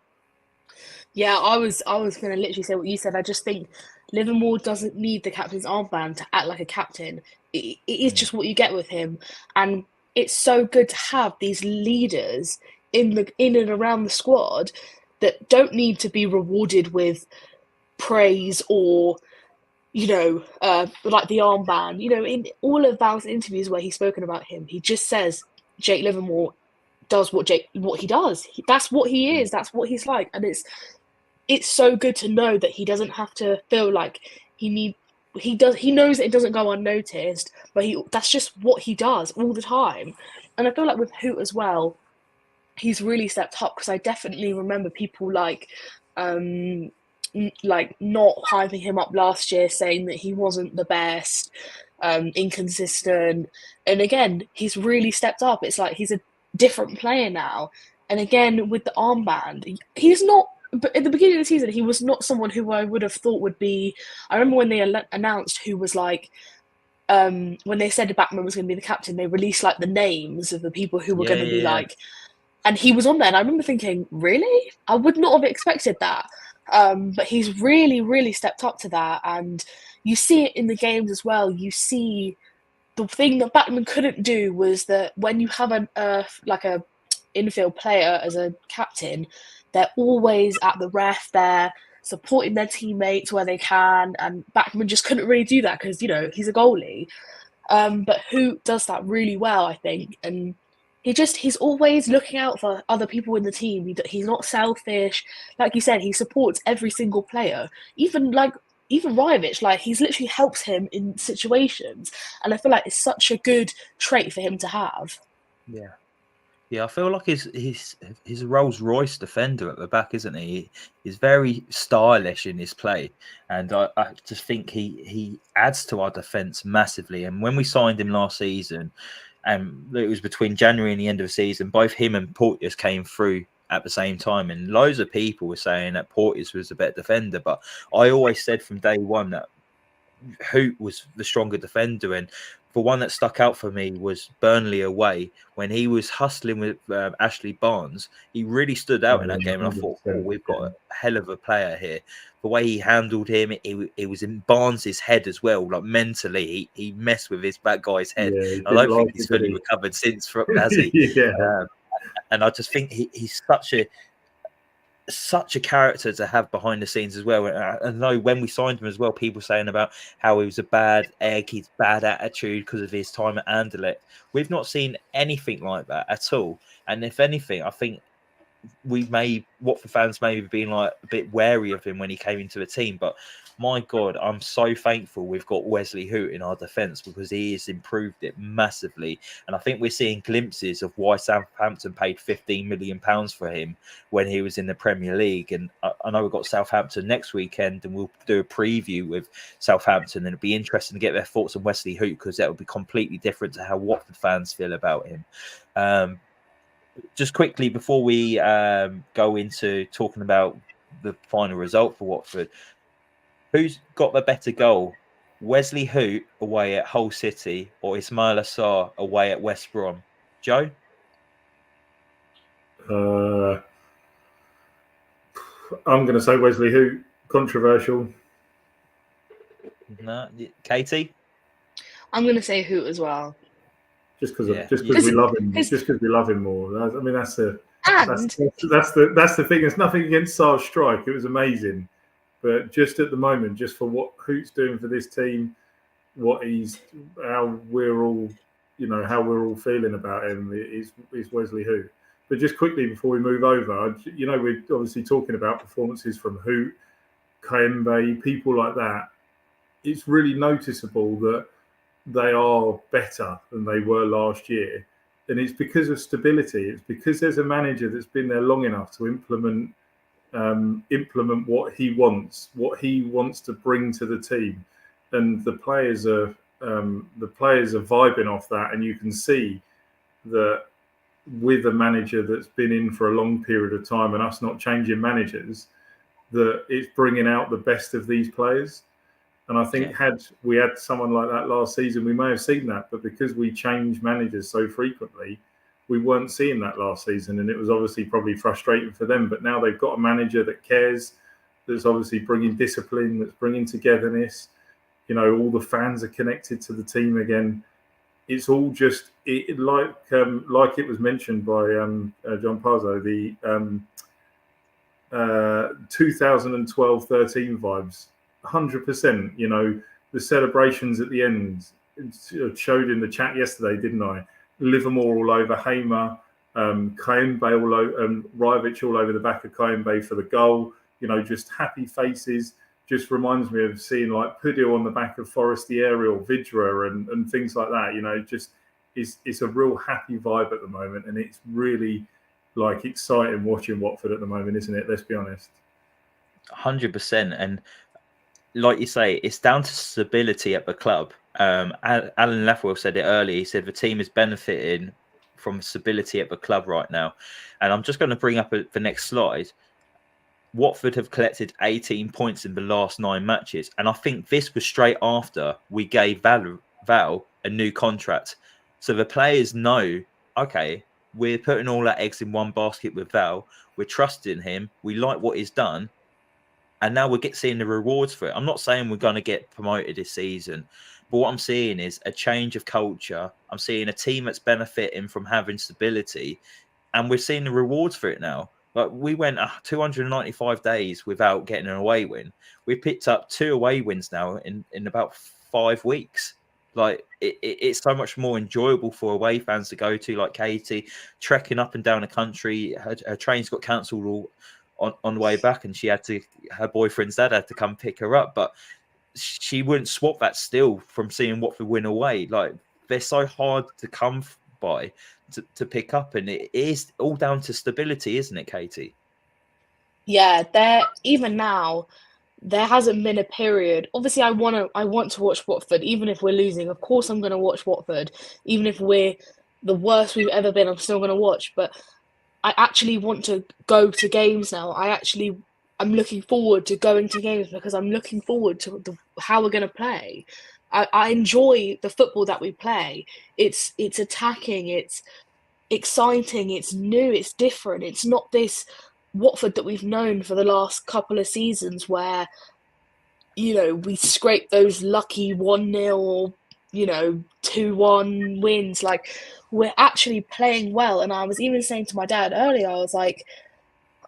Yeah, I was going to literally say what you said. I just think Livermore doesn't need the captain's armband to act like a captain. It is just what you get with him, and it's so good to have these leaders in and around the squad that don't need to be rewarded with praise or like the armband. In all of Val's interviews where he's spoken about him, he just says Jake Livermore does what he does. That's what he is. That's what he's like, and it's so good to know that he doesn't have to feel like he knows that it doesn't go unnoticed, but that's just what he does all the time. And I feel like with Hoedt as well, he's really stepped up, because I definitely remember people like not hyping him up last year, saying that he wasn't the best, inconsistent. And again, he's really stepped up. It's like he's a different player now. And again, with the armband, he's not. But at the beginning of the season, he was not someone who I would have thought would be. I remember when they announced who was like, when they said Backman was going to be the captain, they released like the names of the people who were going to be like, and he was on there. And I remember thinking, really? I would not have expected that. But he's really, really stepped up to that. And you see it in the games as well. You see the thing that Backman couldn't do was that when you have a infield player as a captain, they're always at the ref. They're supporting their teammates where they can, and Backman just couldn't really do that because he's a goalie. But Hoedt does that really well, I think, and he's always looking out for other people in the team. He's not selfish, like you said. He supports every single player, even Rajovic. Like, he's literally helps him in situations, and I feel like it's such a good trait for him to have. Yeah, I feel like he's a Rolls Royce defender at the back, isn't he? He's very stylish in his play, and I just think he adds to our defence massively. And when we signed him last season, and it was between January and the end of the season, both him and Porteous came through at the same time, and loads of people were saying that Porteous was a better defender, but I always said from day one that Hoedt was the stronger defender. And the one that stuck out for me was Burnley away, when he was hustling with Ashley Barnes. He really stood out in that game, and I thought, we've got a hell of a player here. The way he handled him, it was in Barnes's head as well. Like, mentally, he messed with his back guy's head. I don't think he's fully recovered since, has he? And I just think he's such a character to have behind the scenes as well. And I know when we signed him as well, people saying about how he was a bad egg, he's bad attitude because of his time at Anderlecht. We've not seen anything like that at all. And if anything, I think Watford fans maybe been like a bit wary of him when he came into the team. But my God, I'm so thankful we've got Wesley Hoedt in our defence, because he has improved it massively. And I think we're seeing glimpses of why Southampton paid £15 million for him when he was in the Premier League. And I know we've got Southampton next weekend, and we'll do a preview with Southampton, and it'd be interesting to get their thoughts on Wesley Hoedt, because that would be completely different to how Watford fans feel about him. Just quickly before we go into talking about the final result for Watford, who's got the better goal? Wesley Hoedt away at Hull City or Ismail Assar away at West Brom? Joe? I'm going to say Wesley Hoedt. Controversial. No, Caity? I'm going to say Hoedt as well. Just because we love him. Just because we love him more. I mean, that's the thing. There's nothing against Sar's strike. It was amazing, but just at the moment, just for what Hoecht's doing for this team, how we're all feeling about him is Wesley Hoedt. But just quickly before we move over, we're obviously talking about performances from Hoedt, Kayembe, people like that. It's really noticeable that they are better than they were last year, and it's because of stability. It's because there's a manager that's been there long enough to implement what he wants to bring to the team, and the players are vibing off that. And you can see that with a manager that's been in for a long period of time, and us not changing managers, that it's bringing out the best of these players. And I think had we had someone like that last season, we may have seen that. But because we change managers so frequently, we weren't seeing that last season, and it was obviously probably frustrating for them. But now they've got a manager that cares, that's obviously bringing discipline, that's bringing togetherness. All the fans are connected to the team again. It's all just like it was mentioned by John Pazzo, the 2012-13 vibes, 100%. The celebrations at the end, it showed in the chat yesterday, didn't I? Livermore all over Hamer, Kayembe all over, Rivich all over the back of Kayembe for the goal. Just happy faces. Just reminds me of seeing like Pudil on the back of Forestieri or Vidra and things like that. Just it's a real happy vibe at the moment, and it's really like exciting watching Watford at the moment, isn't it? Let's be honest. 100%, and like you say, it's down to stability at the club. Alan Lethwell said it earlier. He said the team is benefiting from stability at the club right now, and I'm just going to bring up the next slide. Watford have collected 18 points in the last 9 matches. And I think this was straight after we gave Val a new contract. So the players know, okay, we're putting all our eggs in one basket with Val. We're trusting him. We like what he's done. And now we're seeing the rewards for it. I'm not saying we're going to get promoted this season. But what I'm seeing is a change of culture. I'm seeing a team that's benefiting from having stability. And we're seeing the rewards for it now. Like we went 295 days without getting an away win. We picked up 2 away wins now in about 5 weeks. Like it's so much more enjoyable for away fans to go to. Like Caity trekking up and down the country. Her trains got cancelled on the way back, and her boyfriend's dad had to come pick her up. But she wouldn't swap that still from seeing Watford win away. Like they're so hard to come by. To pick up, and it is all down to stability, isn't it, Caity? Yeah, even now there hasn't been a period. Obviously, I want to watch Watford, even if we're losing. Of course, I'm going to watch Watford, even if we're the worst we've ever been. I'm still going to watch, but I actually want to go to games now. I'm looking forward to going to games because I'm looking forward to how we're going to play. I enjoy the football that we play. It's attacking. It's exciting, it's new, it's different. It's not this Watford that we've known for the last couple of seasons where, we scrape those lucky 1-0 or, 2-1 wins. Like, we're actually playing well. And I was even saying to my dad earlier, I was like,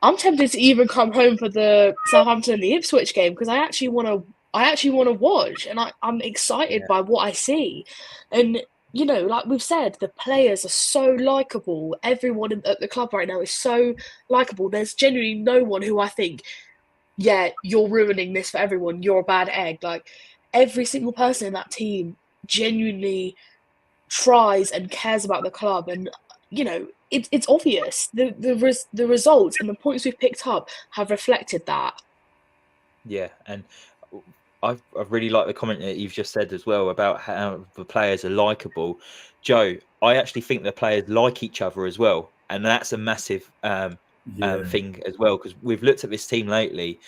I'm tempted to even come home for the Southampton and the Ipswich game because I actually want to watch, and I'm excited by what I see. And like we've said, the players are so likeable. Everyone at the club right now is so likeable. There's genuinely no one who I think, yeah, you're ruining this for everyone. You're a bad egg. Like every single person in that team genuinely tries and cares about the club, and it's obvious. The results and the points we've picked up have reflected that. Yeah, and I really like the comment that you've just said as well about how the players are likeable. Joe, I actually think the players like each other as well, and that's a massive thing as well, because we've looked at this team lately,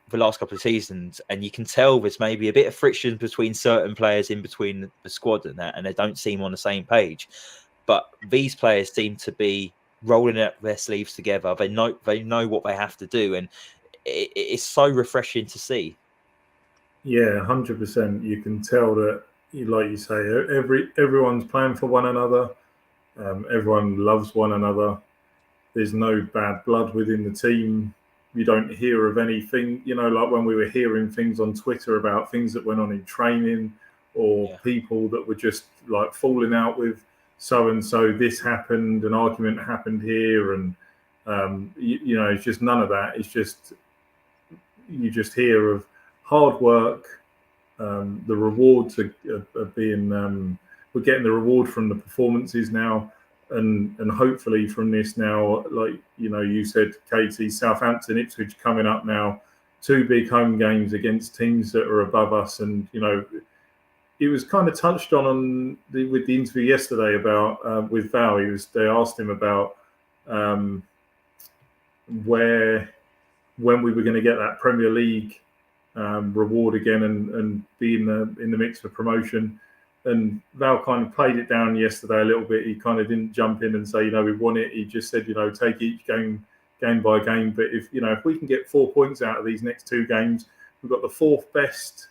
the last couple of seasons, and you can tell there's maybe a bit of friction between certain players in between the squad and that, and they don't seem on the same page. But these players seem to be rolling up their sleeves together. They know what they have to do, and it's so refreshing to see. Yeah, 100%. You can tell that, like you say, everyone's playing for one another. Everyone loves one another. There's no bad blood within the team. You don't hear of anything, like when we were hearing things on Twitter about things that went on in training, or people that were just like falling out with so-and-so. This happened, an argument happened here, and it's just none of that. It's just, you just hear of hard work. The rewards are being, we're getting the reward from the performances now, and hopefully from this now, like you said, Caity, Southampton, Ipswich coming up now, 2 big home games against teams that are above us. And it was kind of touched on with the interview yesterday about with Val. They asked him about when we were going to get that Premier League reward again and be in the mix for promotion. And Val kind of played it down yesterday a little bit. He kind of didn't jump in and say, we won it. He just said, take each game by game. But if we can get 4 points out of these next 2 games, we've got the 4th best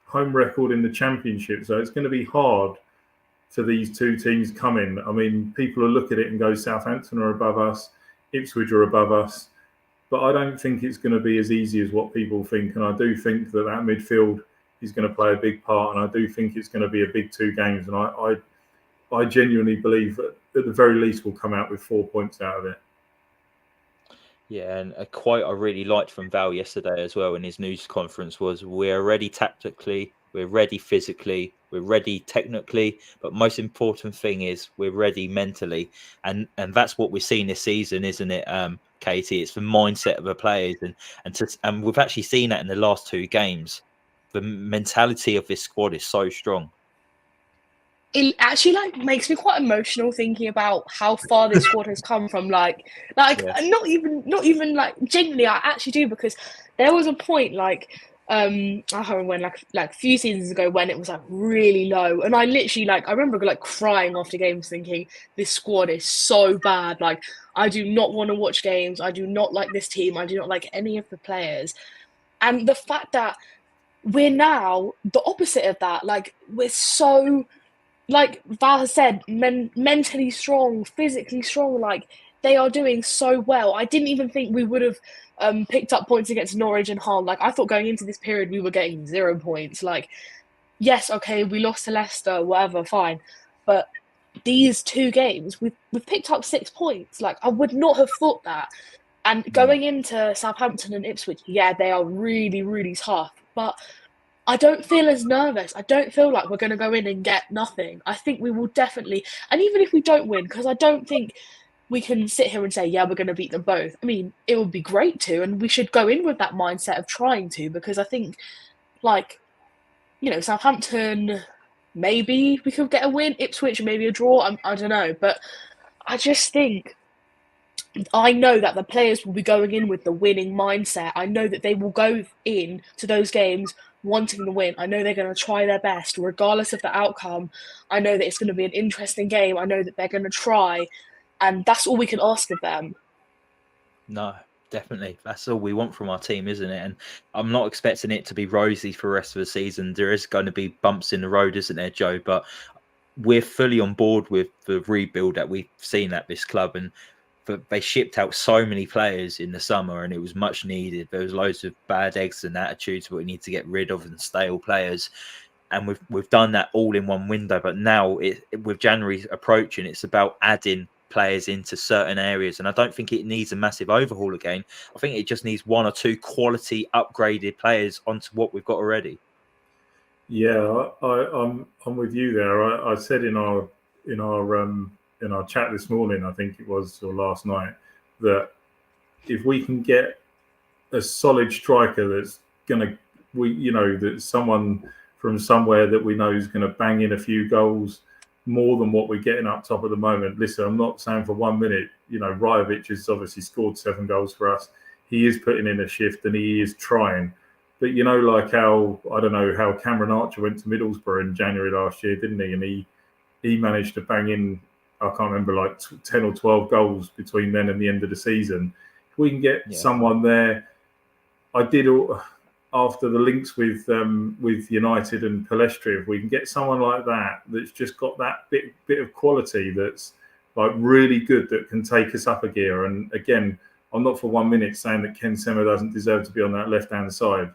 home record in the Championship. So it's going to be hard for these 2 teams coming. I mean, people will look at it and go, Southampton are above us, Ipswich are above us. But I don't think it's going to be as easy as what people think. And I do think that midfield is going to play a big part. And I do think it's going to be a big 2 games. And I genuinely believe that at the very least we'll come out with 4 points out of it. Yeah, and a quote I really liked from Val yesterday as well in his news conference was, we're ready tactically, we're ready physically, we're ready technically, but most important thing is we're ready mentally. And that's what we're seeing this season, isn't it, Caity? It's the mindset of the players. And we've actually seen that in the last 2 games. The mentality of this squad is so strong. It actually makes me quite emotional thinking about how far this squad has come from. Not even genuinely, I actually do, because there was a point I can't remember when, like a few seasons ago, when it was really low, and I literally I remember crying after games, thinking this squad is so bad. I do not want to watch games. I do not like this team. I do not like any of the players, and the fact that we're now the opposite of that. We're so. Like Val has said, mentally strong, physically strong. They are doing so well. I didn't even think we would have picked up points against Norwich and Hull. I thought going into this period we were getting 0 points. Yes, okay, we lost to Leicester, whatever, fine. But these 2 games, we've picked up 6 points. I would not have thought that. And going into Southampton and Ipswich, yeah, they are really, really tough. But I don't feel as nervous. I don't feel like we're going to go in and get nothing. I think we will definitely, and even if we don't win, because I don't think we can sit here and say, yeah, we're going to beat them both. I mean, it would be great to, and we should go in with that mindset of trying to, because I think, Southampton, maybe we could get a win. Ipswich, maybe a draw. I don't know. But I just think, I know that the players will be going in with the winning mindset. I know that they will go in to those games wanting the win. I know they're going to try their best, regardless of the outcome. I know that it's going to be an interesting game. I know that they're going to try, and that's all we can ask of them. No, definitely. That's all we want from our team, isn't it? And I'm not expecting it to be rosy for the rest of the season. There is going to be bumps in the road, isn't there, Joe? But we're fully on board with the rebuild that we've seen at this club, and they shipped out so many players in the summer, and it was much needed. There was loads of bad eggs and attitudes that we need to get rid of, and stale players, and we've done that all in one window. But now, with January approaching, it's about adding players into certain areas, and I don't think it needs a massive overhaul again. I think it just needs 1 or 2 quality upgraded players onto what we've got already. Yeah, I'm with you there. I said in our chat this morning, I think it was, or last night, that if we can get a solid striker that's that's someone from somewhere that we know is going to bang in a few goals more than what we're getting up top at the moment. Listen, I'm not saying for 1 minute, Rajovic has obviously scored 7 goals for us. He is putting in a shift and he is trying. But how Cameron Archer went to Middlesbrough in January last year, didn't he? And he managed to bang in, I can't remember, 10 or 12 goals between then and the end of the season. If we can get someone there, I did after the links with United and Palestri. If we can get someone like that that's just got that bit of quality, that's really good, that can take us up a gear. And again, I'm not for 1 minute saying that Ken Sema doesn't deserve to be on that left hand side,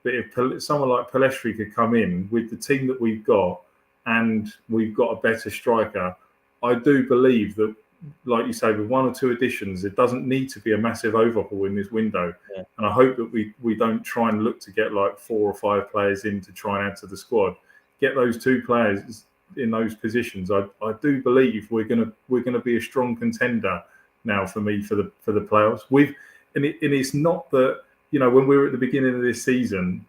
but if someone like Palestri could come in with the team that we've got, and we've got a better striker, I do believe that, like you say, with 1 or 2 additions, it doesn't need to be a massive overhaul in this window. Yeah. And I hope that we don't try and look to get 4 or 5 players in to try and add to the squad. Get those 2 players in those positions. I do believe we're gonna be a strong contender now for me for the playoffs. It's not that, when we were at the beginning of this season,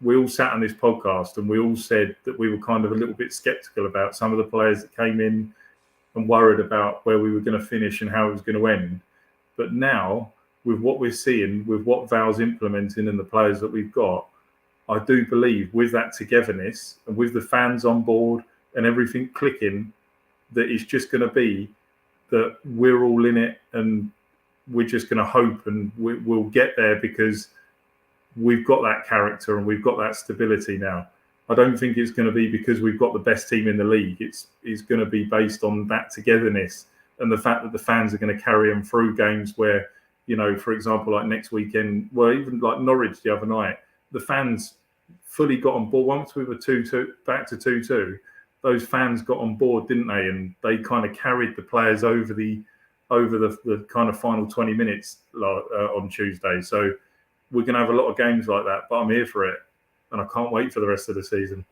we all sat on this podcast and we all said that we were kind of a little bit skeptical about some of the players that came in and worried about where we were going to finish and how it was going to end. But now, with what we're seeing, with what Val's implementing and the players that we've got, I do believe with that togetherness and with the fans on board and everything clicking, that it's just going to be that we're all in it and we're just going to hope and we'll get there because we've got that character and we've got that stability now. I don't think it's going to be because we've got the best team in the league. It's going to be based on that togetherness and the fact that the fans are going to carry them through games where, you know, for example, like next weekend, well, even like Norwich the other night, the fans fully got on board. Once we were 2-2, back to 2-2, those fans got on board, didn't they? And they kind of carried the players over the kind of final 20 minutes on Tuesday. So we're going to have a lot of games like that, but I'm here for it. And I can't wait for the rest of the season.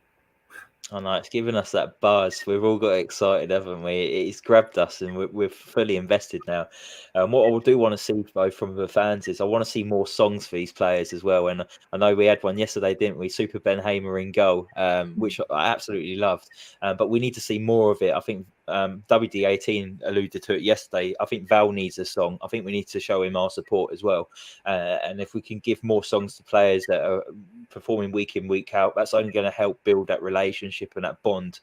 I know, it's given us that buzz. We've all got excited, haven't we? It's grabbed us and we're fully invested now. What I do want to see, though, from the fans is I want to see more songs for these players as well. And I know we had one yesterday, didn't we? Super Ben Hamer in goal, which I absolutely loved. But we need to see more of it. I think WD18 alluded to it yesterday. I think Val needs a song. I think we need to show him our support as well. And if we can give more songs to players that are performing week in, week out, that's only going to help build that relationship and that bond.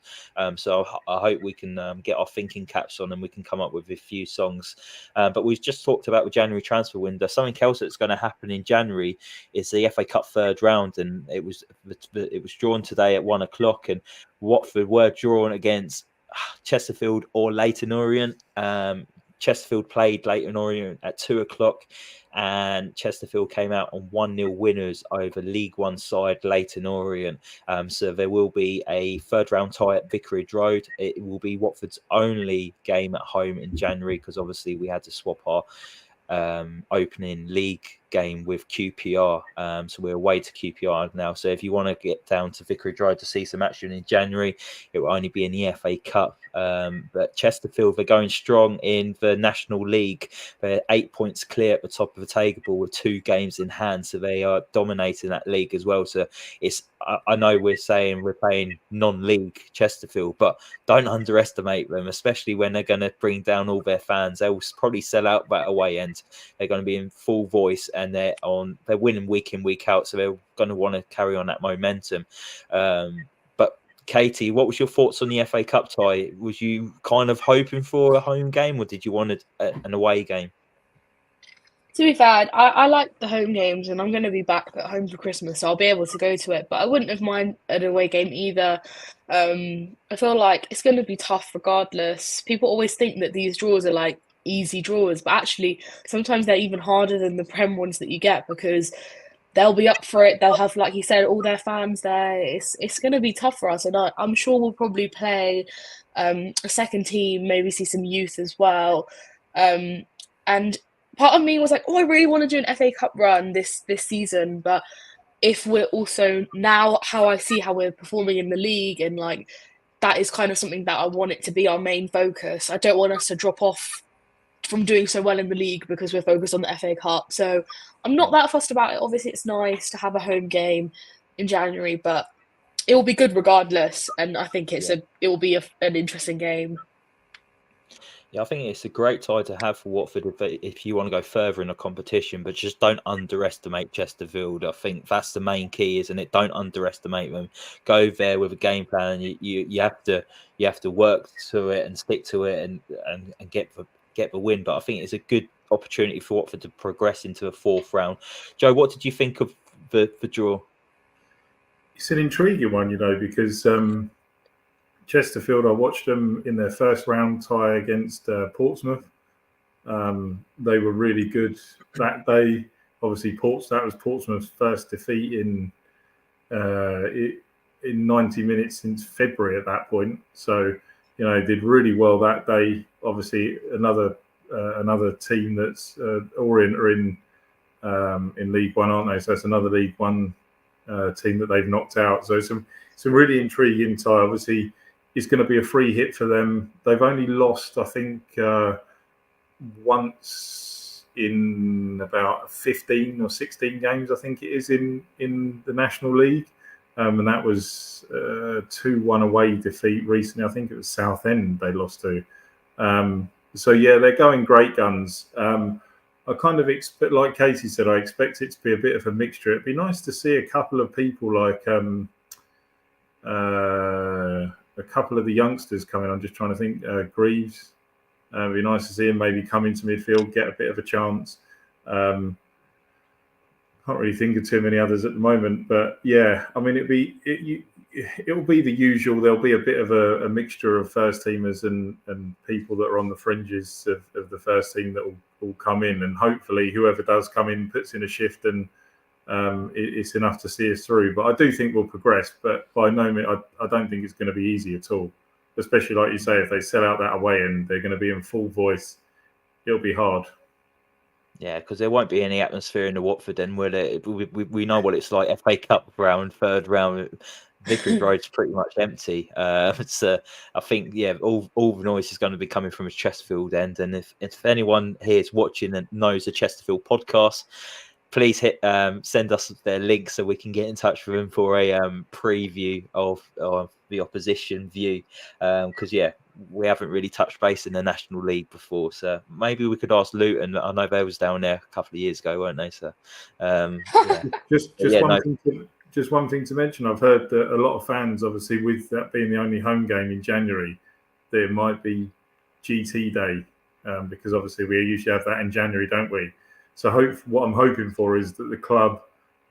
So I hope we can get our thinking caps on and we can come up with a few songs. But we've just talked about the January transfer window. Something else that's going to happen in January is the FA Cup third round, and it was drawn today at 1:00, and Watford were drawn against Chesterfield or Leyton Orient. Chesterfield played Leyton Orient at 2:00, and Chesterfield came out on 1-0 winners over League One side Leyton Orient. So there will be a third round tie at Vicarage Road. It will be Watford's only game at home in January because obviously we had to swap our opening league game with QPR. So we're away to QPR now. So if you want to get down to Vicarage Road to see some action in January, it will only be in the FA Cup. But Chesterfield, they're going strong in the National League. They're 8 points clear at the top of the table with 2 games in hand. So they are dominating that league as well. So I know we're saying we're playing non-league Chesterfield, but don't underestimate them, especially when they're going to bring down all their fans. They'll probably sell out that away end. They're going to be in full voice and they're winning week in, week out. So they're going to want to carry on that momentum. But Caity, what was your thoughts on the FA Cup tie? Was you kind of hoping for a home game or did you want an away game? To be fair, I like the home games and I'm going to be back at home for Christmas, so I'll be able to go to it. But I wouldn't have minded an away game either. I feel like it's going to be tough regardless. People always think that these draws are like easy draws, but actually sometimes they're even harder than the Prem ones that you get because they'll be up for it. They'll have, like you said, all their fans there. It's going to be tough for us, and I'm sure we'll probably play a second team, maybe see some youth as well. And part of me was like, oh, I really want to do an FA Cup run this season, but if we're also now how I see how we're performing in the league, and like that is kind of something that I want it to be our main focus. I don't want us to drop off from doing so well in the league because we're focused on the FA Cup. So I'm not that fussed about it. Obviously, it's nice to have a home game in January, but it will be good regardless. And I think it will be an interesting game. Yeah, I think it's a great tie to have for Watford if you want to go further in a competition, but just don't underestimate Chesterfield. I think that's the main key, isn't it? Don't underestimate them. Go there with a game plan, and you have to work to it and stick to it and get the win. But I think it's a good opportunity for Watford to progress into the fourth round. Joe, what did you think of the draw? It's an intriguing one, because Chesterfield, I watched them in their first round tie against Portsmouth. They were really good that day. Obviously, that was Portsmouth's first defeat in 90 minutes since February at that point. So, did really well that day. Obviously, another team that's Orient are in League One, aren't they? So it's another League One team that they've knocked out. So it's a really intriguing tie. Obviously, it's going to be a free hit for them. They've only lost, I think, once in about 15 or 16 games, I think it is, in the National League. And that was a 2-1 away defeat recently. I think it was Southend they lost to. So, yeah, they're going great guns. I kind of expect, like Caity said, I expect it to be a bit of a mixture. It'd be nice to see a couple of people like... a couple of the youngsters coming. I'm just trying to think. Greaves, it'd be nice to see him maybe come into midfield, get a bit of a chance. Can't really think of too many others at the moment, but yeah, I mean, it'll be the usual. There'll be a bit of a mixture of first teamers and people that are on the fringes of the first team that will come in, and hopefully whoever does come in puts in a shift, and it's enough to see us through. But I do think we'll progress, but by no means, I don't think it's going to be easy at all. Especially like you say, if they sell out that away and they're going to be in full voice, it'll be hard. Yeah, because there won't be any atmosphere in the Watford then, will it? We know what it's like. FA Cup round, third round, Vicarage Road's pretty much empty. I think, yeah, all the noise is going to be coming from a Chesterfield end. And if anyone here is watching and knows the Chesterfield podcast, please send us their link so we can get in touch with them for a preview of the opposition view. Because, yeah, we haven't really touched base in the National League before, so maybe we could ask Luton. I know they was down there a couple of years ago, weren't they? So, yeah. Just one thing to mention. I've heard that a lot of fans, obviously, with that being the only home game in January, there might be GT Day because obviously we usually have that in January, don't we? So what I'm hoping for is that the club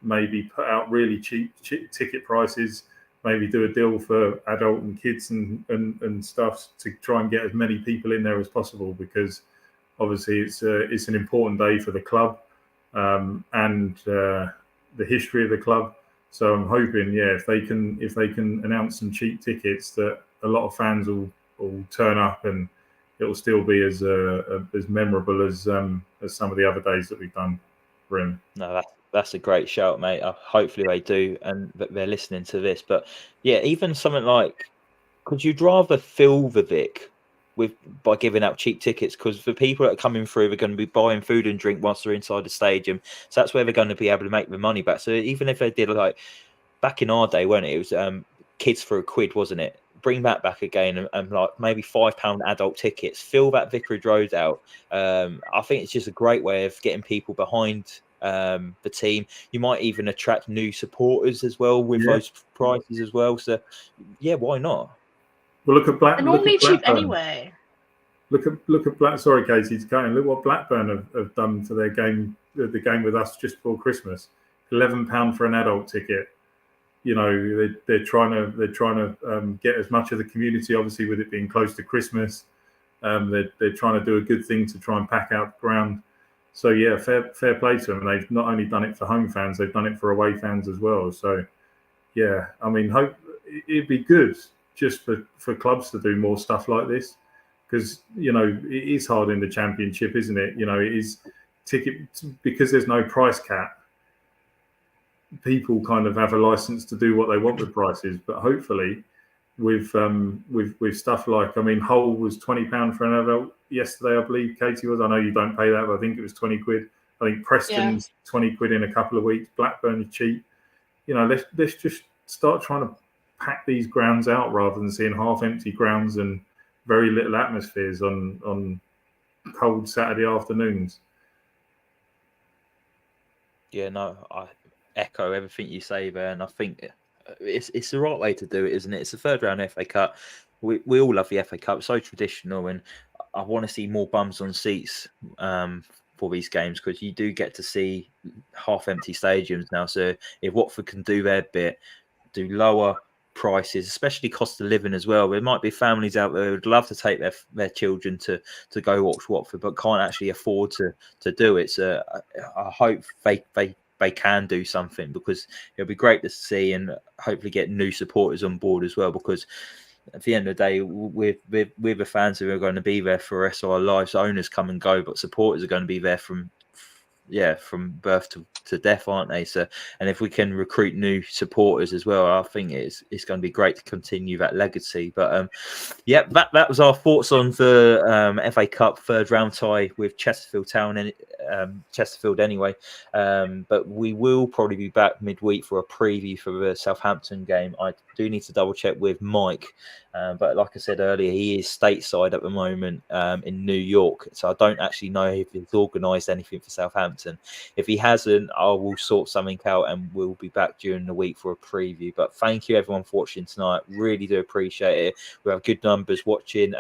maybe put out really cheap ticket prices. Maybe do a deal for adult and kids and stuff to try and get as many people in there as possible, because obviously it's an important day for the club and the history of the club. So I'm hoping, yeah, if they can announce some cheap tickets, that a lot of fans will turn up, and it will still be as memorable as some of the other days that we've done for him. No, that's a great shout, mate. Hopefully they do, and that they're listening to this. But yeah, even something like, could you rather fill the Vic by giving out cheap tickets? Because the people that are coming through are going to be buying food and drink once they're inside the stadium, so that's where they're going to be able to make the money back. So even if they did, like back in our day, weren't it? It was kids for £1, wasn't it? Bring that back again, and like maybe £5 adult tickets. Fill that Vicarage Road out. I think it's just a great way of getting people behind the team. You might even attract new supporters as well with those prices as well. So yeah, why not? Well, look at Blackburn. They're normally cheap anyway. Look at Black. Sorry, Katie, it's going. Look what Blackburn have done for their game. The game with us just before Christmas. £11 for an adult ticket. You know, they're trying to get as much of the community. Obviously, with it being close to Christmas, they're trying to do a good thing to try and pack out the ground. So yeah, fair play to them. And they've not only done it for home fans, they've done it for away fans as well. So yeah, I mean, hope it'd be good just for clubs to do more stuff like this, because you know it is hard in the Championship, isn't it? You know, it is ticket because there's no price cap. People kind of have a license to do what they want with prices, but hopefully with stuff like, I mean, Hull was £20 for an adult yesterday, I believe. Katie was. I know you don't pay that, but I think it was £20. I think Preston's £20 in a couple of weeks. Blackburn is cheap. You know, let's just start trying to pack these grounds out rather than seeing half-empty grounds and very little atmospheres on cold Saturday afternoons. Yeah, no, I echo everything you say there, and I think it's the right way to do it, isn't it? It's the third round FA Cup. We all love the FA Cup. It's so traditional, and I want to see more bums on seats for these games, because you do get to see half-empty stadiums now. So if Watford can do their bit, do lower prices, especially cost of living as well. There might be families out there who would love to take their children to go watch Watford, but can't actually afford to do it. So I hope they can do something, because it'll be great to see and hopefully get new supporters on board as well, because at the end of the day, we're the fans who are going to be there for the rest of our lives. Owners come and go, but supporters are going to be there from birth to death, aren't they? So, and if we can recruit new supporters as well, I think it's going to be great to continue that legacy. But that was our thoughts on the FA Cup third round tie with Chesterfield Town and Chesterfield anyway. But we will probably be back midweek for a preview for the Southampton game. I do need to double check with Mike. But like I said earlier, he is stateside at the moment in New York. So I don't actually know if he's organised anything for Southampton. If he hasn't, I will sort something out and we'll be back during the week for a preview. But thank you everyone for watching tonight. Really do appreciate it. We have good numbers watching.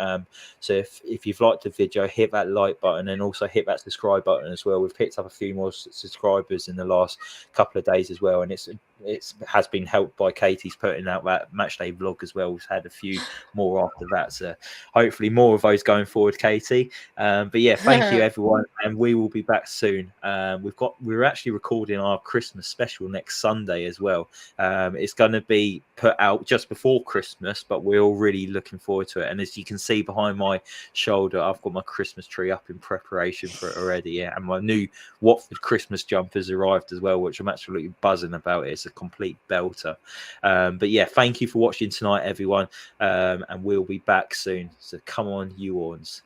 So if you've liked the video, hit that like button and also hit that subscribe button as well. We've picked up a few more subscribers in the last couple of days as well, and it has been helped by Katie's putting out that matchday vlog as well. We've had a few more after that, so hopefully more of those going forward, Katie. But yeah, thank you everyone, and we will be back soon. We're actually recording our Christmas special next Sunday as well. It's going to be put out just before Christmas, but we're all really looking forward to it. And as you can see behind my shoulder, I've got my Christmas tree up in preparation for it already. Yeah, and my new Watford Christmas jumpers arrived as well, which I'm absolutely buzzing about. It's a complete belter. But yeah, thank you for watching tonight, everyone, and we'll be back soon. So come on, you Orns.